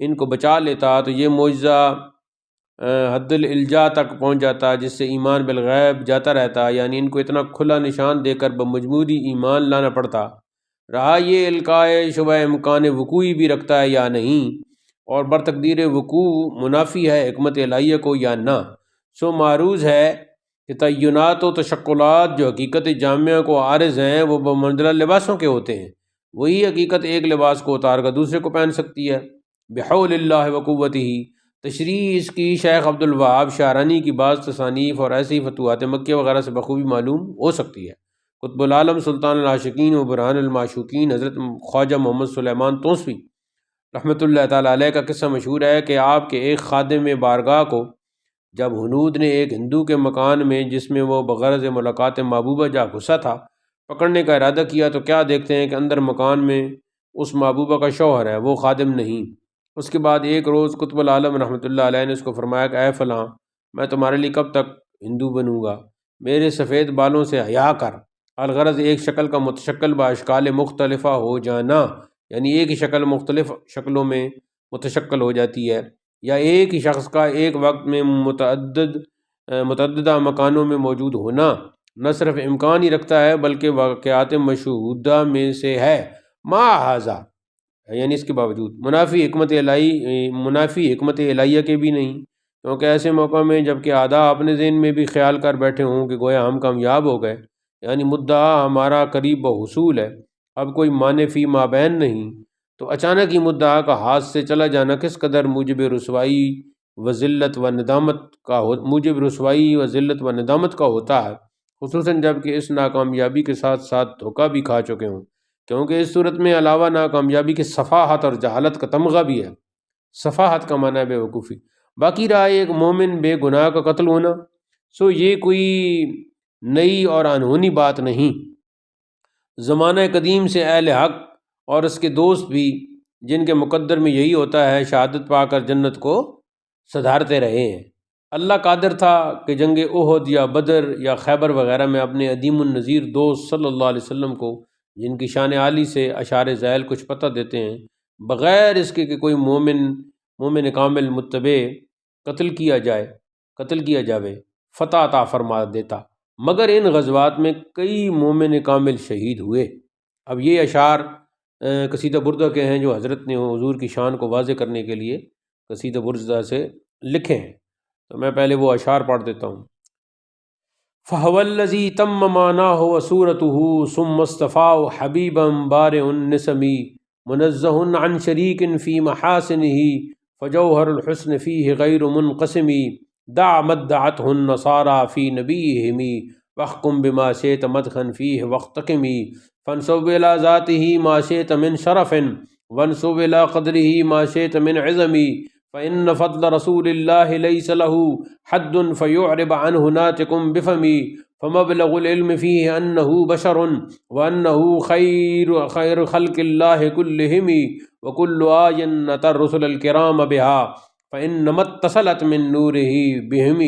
[SPEAKER 1] ان کو بچا لیتا تو یہ معجزہ حد الالجا تک پہنچ جاتا جس سے ایمان بالغیب جاتا رہتا، یعنی ان کو اتنا کھلا نشان دے کر بمجبوری ایمان لانا پڑتا۔ رہا یہ القاء شبہ امکان وقوعی بھی رکھتا ہے یا نہیں، اور برتقدیر وقوع منافی ہے حکمت الہیہ کو یا نہ، سو معروض ہے کہ تعینات و تشکلات جو حقیقت جامعہ کو عارض ہیں وہ بمنزلہ لباسوں کے ہوتے ہیں۔ وہی حقیقت ایک لباس کو اتار کر دوسرے کو پہن سکتی ہے بحول اللہ و قوتہ۔ تشریح اس کی شیخ عبد الوہاب شعرانی کی بعض تصانیف اور ایسی فتوحات مکیہ وغیرہ سے بخوبی معلوم ہو سکتی ہے۔ قطب العالم سلطان العاشقین و برہان المعشوقین حضرت خواجہ محمد سلیمان توسوی رحمۃ اللہ تعالیٰ علیہ کا قصہ مشہور ہے کہ آپ کے ایک خادم بارگاہ کو جب ہنود نے ایک ہندو کے مکان میں جس میں وہ بغرض ملاقات محبوبہ جا گھسا تھا پکڑنے کا ارادہ کیا تو کیا دیکھتے ہیں کہ اندر مکان میں اس محبوبہ کا شوہر ہے، وہ خادم نہیں۔ اس کے بعد ایک روز قطب العالم رحمۃ اللہ علیہ نے اس کو فرمایا کہ اے فلاں، میں تمہارے لیے کب تک ہندو بنوں گا، میرے سفید بالوں سے حیا کر۔ الغرض ایک شکل کا متشکل باشکال مختلفہ ہو جانا، یعنی ایک ہی شکل مختلف شکلوں میں متشکل ہو جاتی ہے، یا ایک ہی شخص کا ایک وقت میں متعددہ مکانوں میں موجود ہونا نہ صرف امکان ہی رکھتا ہے بلکہ واقعات مشہودہ میں سے ہے۔ ما ھذا، یعنی اس کے باوجود منافی حکمت الہیہ کے بھی نہیں، کیونکہ ایسے موقع میں جب کہ آدھا اپنے ذہن میں بھی خیال کر بیٹھے ہوں کہ گویا ہم کامیاب ہو گئے، یعنی مدعا ہمارا قریب بحصول ہے، اب کوئی معنی فی مابین نہیں، تو اچانک ہی مدعا کا ہاتھ سے چلا جانا کس قدر موجب رسوائی و ذلت و ندامت کا ہوتا ہے، خصوصاً جب کہ اس ناکامیابی کے ساتھ ساتھ دھوکہ بھی کھا چکے ہوں، کیونکہ اس صورت میں علاوہ ناکامیابی کے صفاحت اور جہالت کا تمغہ بھی ہے۔ صفاحت کا معنی ہے بے وقوفی۔ باقی رہا ایک مومن بے گناہ کا قتل ہونا، سو یہ کوئی نئی اور انہونی بات نہیں۔ زمانہ قدیم سے اہل حق اور اس کے دوست بھی جن کے مقدر میں یہی ہوتا ہے شہادت پا کر جنت کو صدارتے رہے ہیں۔ اللہ قادر تھا کہ جنگ احد یا بدر یا خیبر وغیرہ میں اپنے عدیم النظیر دوست صلی اللہ علیہ وسلم کو، جن کی شان عالی سے اشعار ذیل کچھ پتہ دیتے ہیں، بغیر اس کے کہ کوئی مومن کامل متبع قتل کیا جاوے فتح عطا فرما دیتا، مگر ان غزوات میں کئی مومن کامل شہید ہوئے۔ اب یہ اشعار قصیدہ بردہ کے ہیں جو حضرت نے حضور کی شان کو واضح کرنے کے لیے قصیدہ برزہ سے لکھے ہیں، تو میں پہلے وہ اشعار پڑھ دیتا ہوں۔ فَهُوَ الَّذِي تَمَّ مَعْنَاهُ وَصُورَتُهُ ثُمَّ اصْطَفَاهُ حَبِيبًا بَارِئُ النِّسَمِ مُنَزَّهٌ عَنْ شَرِيكٍ فِي مَحَاسِنِهِ فَجَوْهَرُ الْحُسْنِ فِيهِ غَيْرُ مُنْقَسِمِ دَعْ مَدَّعَتْهُ النَّصَارَى فِي نَبِيِّهِمْ وَاحْكُمْ بِمَا شِئْتَ مَدْحًا فِيهِ وَاخْتَكِمِ فَانْسُبْ إِلَى ذَاتِهِ مَا شِئْتَ مِنْ شَرَفٍ وَانْسُبْ إِلَى قَدْرِهِ مَا شِئْتَ مِنْ عِظَمِ فإن فضل رسول الله ليس له حد فيعرب عنه ناطق بفمي فمبلغ العلم فيه أنه بشر وأنه خير خلق الله كلهم وكل آية أتى الرسل الكرام بها فإنما اتصلت من نوره بهم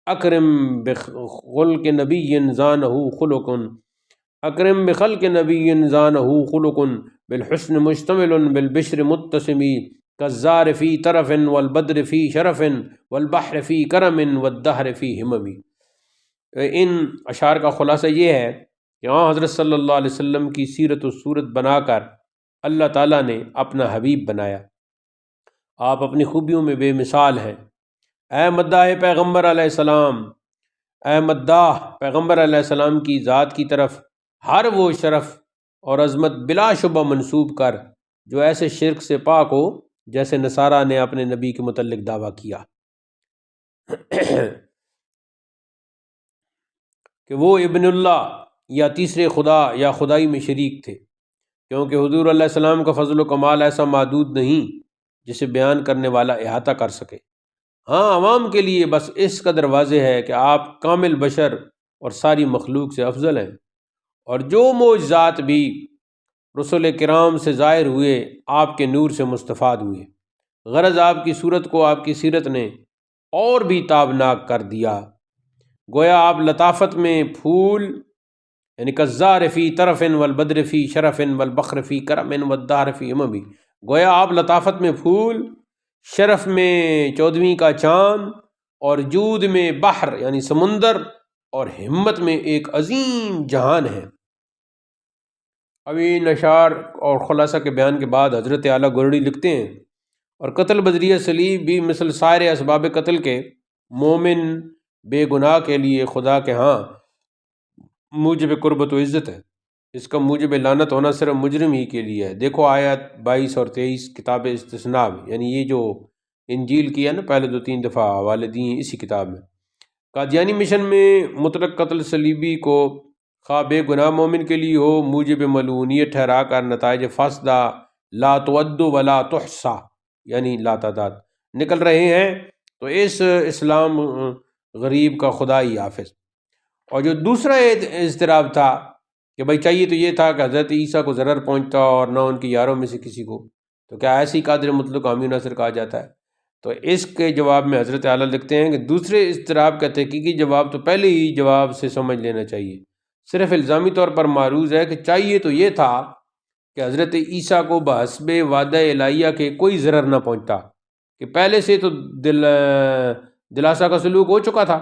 [SPEAKER 1] أكرم بخلق نبي زانه خلق أكرم بخلق نبي زانه خلق بالحسن مشتمل بالبشر متسم کالزار فی طرف والبدر فی شرف والبحر فی کرم والدہر فی ہمم۔ ان اشعار کا خلاصہ یہ ہے کہ حضرت صلی اللہ علیہ وسلم کی سیرت و صورت بنا کر اللہ تعالیٰ نے اپنا حبیب بنایا۔ آپ اپنی خوبیوں میں بے مثال ہیں۔ اے مداح پیغمبر علیہ السلام، اے مداح پیغمبر علیہ السلام کی ذات کی طرف ہر وہ شرف اور عظمت بلا شبہ منسوب کر جو ایسے شرک سے پاک ہو جیسے نصارہ نے اپنے نبی کے متعلق دعویٰ کیا کہ وہ ابن اللہ یا تیسرے خدا یا خدائی میں شریک تھے، کیونکہ حضور علیہ السلام کا فضل و کمال ایسا محدود نہیں جسے بیان کرنے والا احاطہ کر سکے۔ ہاں، عوام کے لیے بس اس قدر واضح ہے کہ آپ کامل بشر اور ساری مخلوق سے افضل ہیں، اور جو معجزات بھی رسول کرام سے ظاہر ہوئے آپ کے نور سے مستفاد ہوئے۔ غرض آپ کی صورت کو آپ کی سیرت نے اور بھی تابناک کر دیا، گویا آپ لطافت میں پھول یعنی کالزار فی طرف والبدر فی شرف والبحر فی کرم والدہر فی ہمم، گویا آپ لطافت میں پھول، شرف میں 14ویں کا چاند، اور جود میں بحر یعنی سمندر، اور ہمت میں ایک عظیم جہان ہے۔ ابھی اشعار اور خلاصہ کے بیان کے بعد حضرت اعلیٰ گورڑی لکھتے ہیں، اور قتل بذریعہ صلیب بھی مثل سائر اسباب قتل کے مومن بے گناہ کے لیے خدا کے ہاں موجب قربت و عزت ہے، اس کا موجب لعنت ہونا صرف مجرم ہی کے لیے ہے۔ دیکھو آیات 22 اور 23 کتاب استثناء، یعنی یہ جو انجیل کی ہے نا، پہلے 2-3 دفعہ حوالے دیے ہیں اسی کتاب میں۔ قادیانی مشن میں مطلق قتل صلیبی کو خواہ بے گناہ مومن کے لیے ہو موجب ملعونیت ٹھہرا کر نتائج فاسدہ لا تعد ولا تحصى یعنی لا تعداد نکل رہے ہیں، تو اس اسلام غریب کا خدا ہی حافظ۔ اور جو دوسرا اضطراب تھا کہ بھائی چاہیے تو یہ تھا کہ حضرت عیسیٰ کو ضرر پہنچتا اور نہ ان کے یاروں میں سے کسی کو، تو کیا ایسی قادر مطلق حامی ناصر کہا جاتا ہے؟ تو اس کے جواب میں حضرت اعلیٰ لکھتے ہیں کہ دوسرے اضطراب کا تحقیقی جواب تو پہلے ہی جواب سے سمجھ لینا چاہیے، صرف الزامی طور پر معروض ہے کہ چاہیے تو یہ تھا کہ حضرت عیسیٰ کو بحسب وعدہ الہیہ کے کوئی ضرر نہ پہنچتا، کہ پہلے سے تو دلاسا کا سلوک ہو چکا تھا،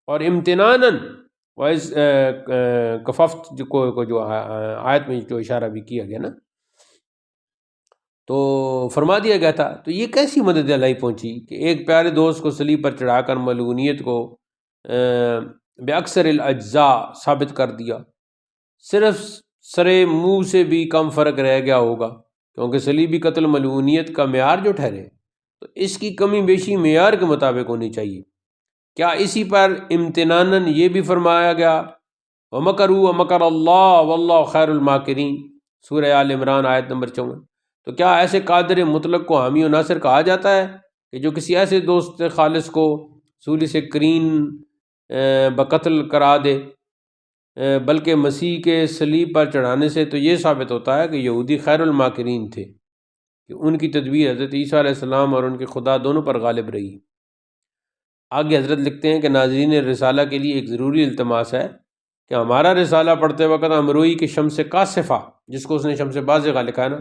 [SPEAKER 1] اور امتناناً وائز کففت کو جو آیت میں جو اشارہ بھی کیا گیا نا، تو فرما دیا گیا تھا۔ تو یہ کیسی مدد الہی پہنچی کہ ایک پیارے دوست کو صلیب پر چڑھا کر ملعونیت کو بے اکثر الاجزاء ثابت کر دیا، صرف سرے منہ سے بھی کم فرق رہ گیا ہوگا، کیونکہ صلیبی قتل ملعونیت کا معیار جو ٹھہرے تو اس کی کمی بیشی معیار کے مطابق ہونی چاہیے۔ کیا اسی پر امتناناً یہ بھی فرمایا گیا وَمَكَرُوا وَمَكَرَ اللَّهُ وَاللَّهُ خَيْرُ الْمَاكِرِينَ سورہ آل عمران آیت نمبر 54۔ تو کیا ایسے قادر مطلق کو حامی و ناصر کہا جاتا ہے کہ جو کسی ایسے دوست خالص کو سولی سے کرین بقتل کرا دے؟ بلکہ مسیح کے صلیب پر چڑھانے سے تو یہ ثابت ہوتا ہے کہ یہودی خیر الماکرین تھے، کہ ان کی تدبیر حضرت عیسیٰ علیہ السلام اور ان کے خدا دونوں پر غالب رہی۔ آگے حضرت لکھتے ہیں کہ ناظرین رسالہ کے لیے ایک ضروری التماس ہے کہ ہمارا رسالہ پڑھتے وقت امروئی کے شمس کاسفہ، جس کو اس نے شمس بازغہ لکھا ہے نا،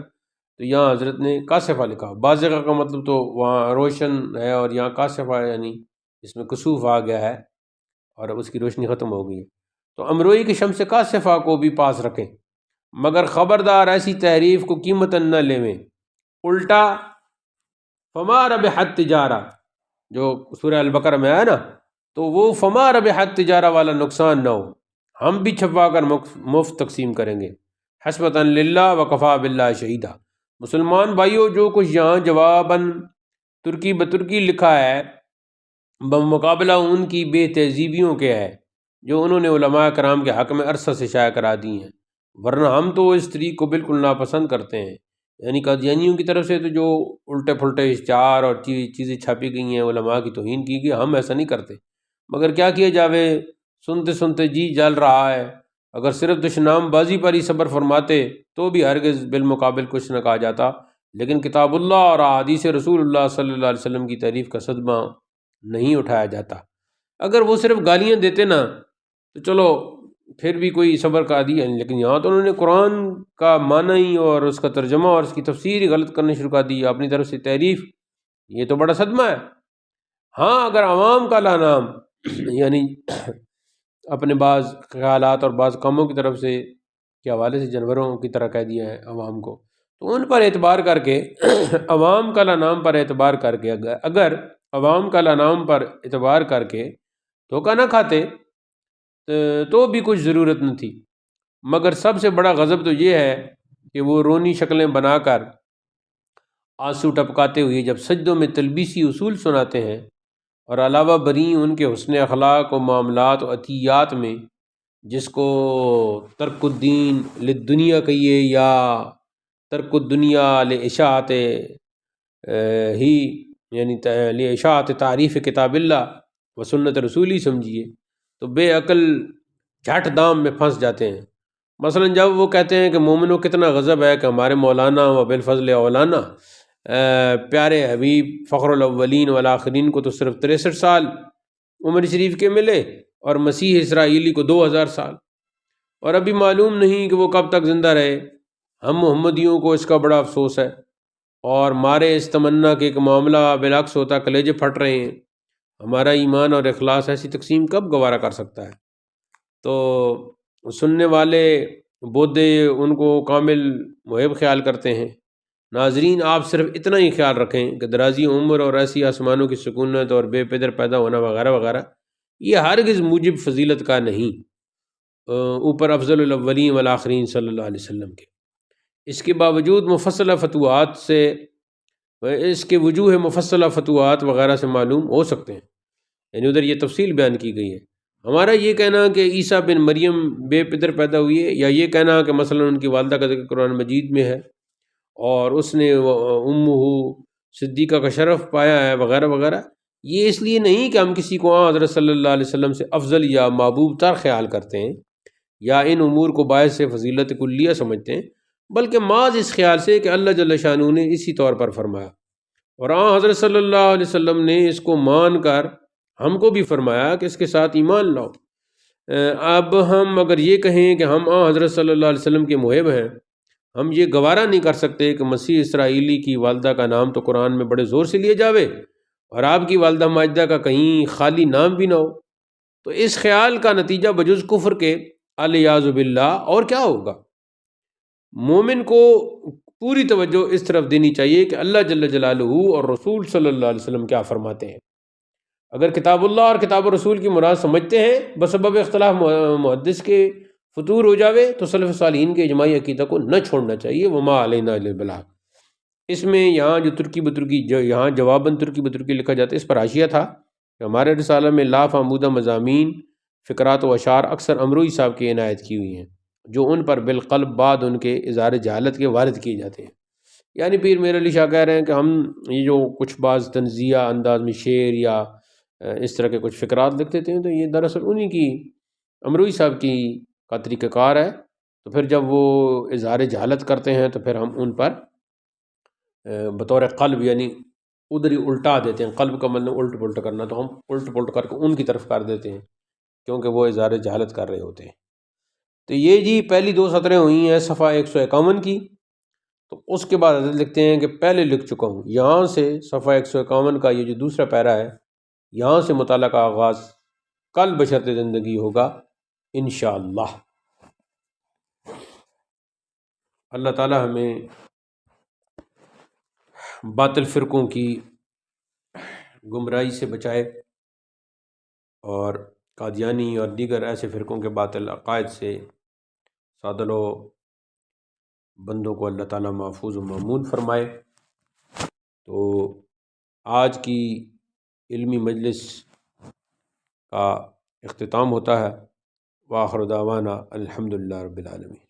[SPEAKER 1] تو یہاں حضرت نے کاسفہ لکھا۔ بازغہ کا مطلب تو وہاں روشن ہے، اور یہاں کاسفہ یعنی اس میں کسوف آ گیا ہے اور اس کی روشنی ختم ہو گئی ہے۔ تو امروئی کے شمس کاسفہ کو بھی پاس رکھیں، مگر خبردار ایسی تحریف کو قیمتاً نہ لیویں، الٹا فما ربحت تجارہ جو سورہ البقرہ میں آیا نا، تو وہ فما ربحت تجارہ والا نقصان نہ ہو، ہم بھی چھپوا کر مفت تقسیم کریں گے۔ حسبتاً للہ وکفا باللہ شہیدہ۔ مسلمان بھائیوں، جو کچھ یہاں جواباً ترکی بترکی لکھا ہے بمقابلہ ان کی بے تہذیبیوں کے ہے جو انہوں نے علماء کرام کے حق میں عرصہ سے شائع کرا دی ہیں، ورنہ ہم تو اس طریق کو بالکل ناپسند کرتے ہیں۔ یعنی قادیانیوں کی طرف سے تو جو الٹے پھلٹے اشتہار اور چیزیں چھاپی گئی ہیں، علماء کی توہین کی گئی، ہم ایسا نہیں کرتے، مگر کیا کیا جاوے، سنتے سنتے جی جل رہا ہے۔ اگر صرف دشنام بازی پر ہی صبر فرماتے تو بھی ہرگز بالمقابل کچھ نہ کہا جاتا، لیکن کتاب اللہ اور احادیث رسول اللہ صلی اللہ علیہ وسلم کی تعریف کا صدمہ نہیں اٹھایا جاتا۔ اگر وہ صرف گالیاں دیتے نا تو چلو پھر بھی کوئی صبر کا عادی ہے، لیکن یہاں تو انہوں نے قرآن کا معنی اور اس کا ترجمہ اور اس کی تفسیر ہی غلط کرنے شروع کر دی اپنی طرف سے تعریف۔ یہ تو بڑا صدمہ ہے۔ ہاں، اگر عوام کا لا نام یعنی اپنے بعض خیالات اور بعض کاموں کی طرف سے کے حوالے سے جانوروں کی طرح کہہ دیا ہے عوام کو، تو ان پر اعتبار کر کے عوام کا لا نام پر اعتبار کر کے اگر عوام کا لا نام پر اعتبار کر کے دھوکہ نہ کھاتے تو بھی کچھ ضرورت نہ تھی۔ مگر سب سے بڑا غضب تو یہ ہے کہ وہ رونی شکلیں بنا کر آنسو ٹپکاتے ہوئے جب سجدوں میں تلبیسی اصول سناتے ہیں، اور علاوہ بری ان کے حسن اخلاق و معاملات و عطیات میں، جس کو ترک الدین للدنیا کہیے یا ترک الدنیا لاشاعت ہی یعنی لاشاعت تعریف کتاب اللہ و سنت رسولی سمجھیے، تو بے عقل جھٹ دام میں پھنس جاتے ہیں۔ مثلا جب وہ کہتے ہیں کہ مومنوں کتنا غضب ہے کہ ہمارے مولانا و بالفضل اولانا پیارے حبیب فخر الاولین والآخرین کو تو صرف 63 سال عمر شریف کے ملے اور مسیح اسرائیلی کو 2000 سال، اور ابھی معلوم نہیں کہ وہ کب تک زندہ رہے۔ ہم محمدیوں کو اس کا بڑا افسوس ہے، اور مارے اس تمنا کہ ایک معاملہ بالعکس ہوتا کلیجے پھٹ رہے ہیں۔ ہمارا ایمان اور اخلاص ایسی تقسیم کب گوارا کر سکتا ہے؟ تو سننے والے بودے ان کو کامل محب خیال کرتے ہیں۔ ناظرین، آپ صرف اتنا ہی خیال رکھیں کہ درازی عمر اور ایسی آسمانوں کی سکونت اور بے پدر پیدا ہونا وغیرہ وغیرہ یہ ہرگز موجب فضیلت کا نہیں اوپر افضل الاولین والآخرین صلی اللہ علیہ وسلم کے۔ اس کے باوجود مفصلہ فتوحات سے اس کے وجوہ مفصلہ فتوحات وغیرہ سے معلوم ہو سکتے ہیں، یعنی ادھر یہ تفصیل بیان کی گئی ہے۔ ہمارا یہ کہنا کہ عیسیٰ بن مریم بے پدر پیدا ہوئے، یا یہ کہنا کہ مثلا ان کی والدہ کا ذکر قرآن مجید میں ہے اور اس نے امہ صدیقہ کا شرف پایا ہے وغیرہ وغیرہ، یہ اس لیے نہیں کہ ہم کسی کو حضرت صلی اللہ علیہ وسلم سے افضل یا محبوب تر خیال کرتے ہیں یا ان امور کو باعث سے فضیلت کلیہ سمجھتے ہیں، بلکہ محض اس خیال سے کہ اللہ جل شانہ نے اسی طور پر فرمایا، اور حضرت صلی اللہ علیہ وسلم نے اس کو مان کر ہم کو بھی فرمایا کہ اس کے ساتھ ایمان لاؤ۔ اب ہم اگر یہ کہیں کہ ہم حضرت صلی اللہ علیہ وسلم کے محب ہیں، ہم یہ گوارا نہیں کر سکتے کہ مسیح اسرائیلی کی والدہ کا نام تو قرآن میں بڑے زور سے لیے جاوے اور آپ کی والدہ ماجدہ کا کہیں خالی نام بھی نہ ہو، تو اس خیال کا نتیجہ بجز کفر کے الیاذ باللہ اور کیا ہوگا؟ مومن کو پوری توجہ اس طرف دینی چاہیے کہ اللہ جل جلالہ اور رسول صلی اللہ علیہ وسلم کیا فرماتے ہیں۔ اگر کتاب اللہ اور کتاب رسول کی مراد سمجھتے ہیں، بسبب اختلاف محدث کے فطور ہو جاوے، تو سلف صالحین کے اجماعی عقیدہ کو نہ چھوڑنا چاہیے۔ وما علینا الا البلاغ۔ اس میں یہاں جو ترکی بترکی یہاں جواباً ترکی بترکی لکھا جاتا ہے، اس پر حاشیہ تھا کہ ہمارے رسالہ میں لاف آمودہ مضامین، فقرات و اشعار اکثر امروئی صاحب کی عنایت کی ہوئی ہیں، جو ان پر بالقلب بعد ان کے اظہار جہالت کے وارد کیے جاتے ہیں۔ یعنی پیر میر علی شاہ کہہ رہے ہیں کہ ہم یہ جو کچھ بعض تنزیہ انداز میں شعر یا اس طرح کے کچھ فقرات لکھ دیتے ہیں، تو یہ دراصل انہی کی امروئی صاحب کی کا طریقہ کار ہے۔ تو پھر جب وہ اظہار جہالت کرتے ہیں تو پھر ہم ان پر بطور قلب یعنی ادھر ہی الٹا دیتے ہیں۔ قلب کا مطلب الٹ پلٹ کرنا، تو ہم الٹ پلٹ کر کے ان کی طرف کر دیتے ہیں کیونکہ وہ اظہار جہالت کر رہے ہوتے ہیں۔ تو یہ جی پہلی 2 سطریں ہوئی ہیں صفحہ 151 کی۔ تو اس کے بعد حضرت لکھتے ہیں کہ پہلے لکھ چکا ہوں، یہاں سے صفحہ 151 کا یہ جو دوسرا پیرا ہے، یہاں سے مطالعہ کا آغاز کل بشرط زندگی ہوگا انشاءاللہ۔ اللہ تعالی ہمیں باطل فرقوں کی گمراہی سے بچائے، اور قادیانی اور دیگر ایسے فرقوں کے باطل عقائد سے سادہ لو بندوں کو اللہ تعالیٰ محفوظ و مامون فرمائے۔ تو آج کی علمی مجلس کا اختتام ہوتا ہے۔ وآخر دعوانا الحمدللہ رب العالمین۔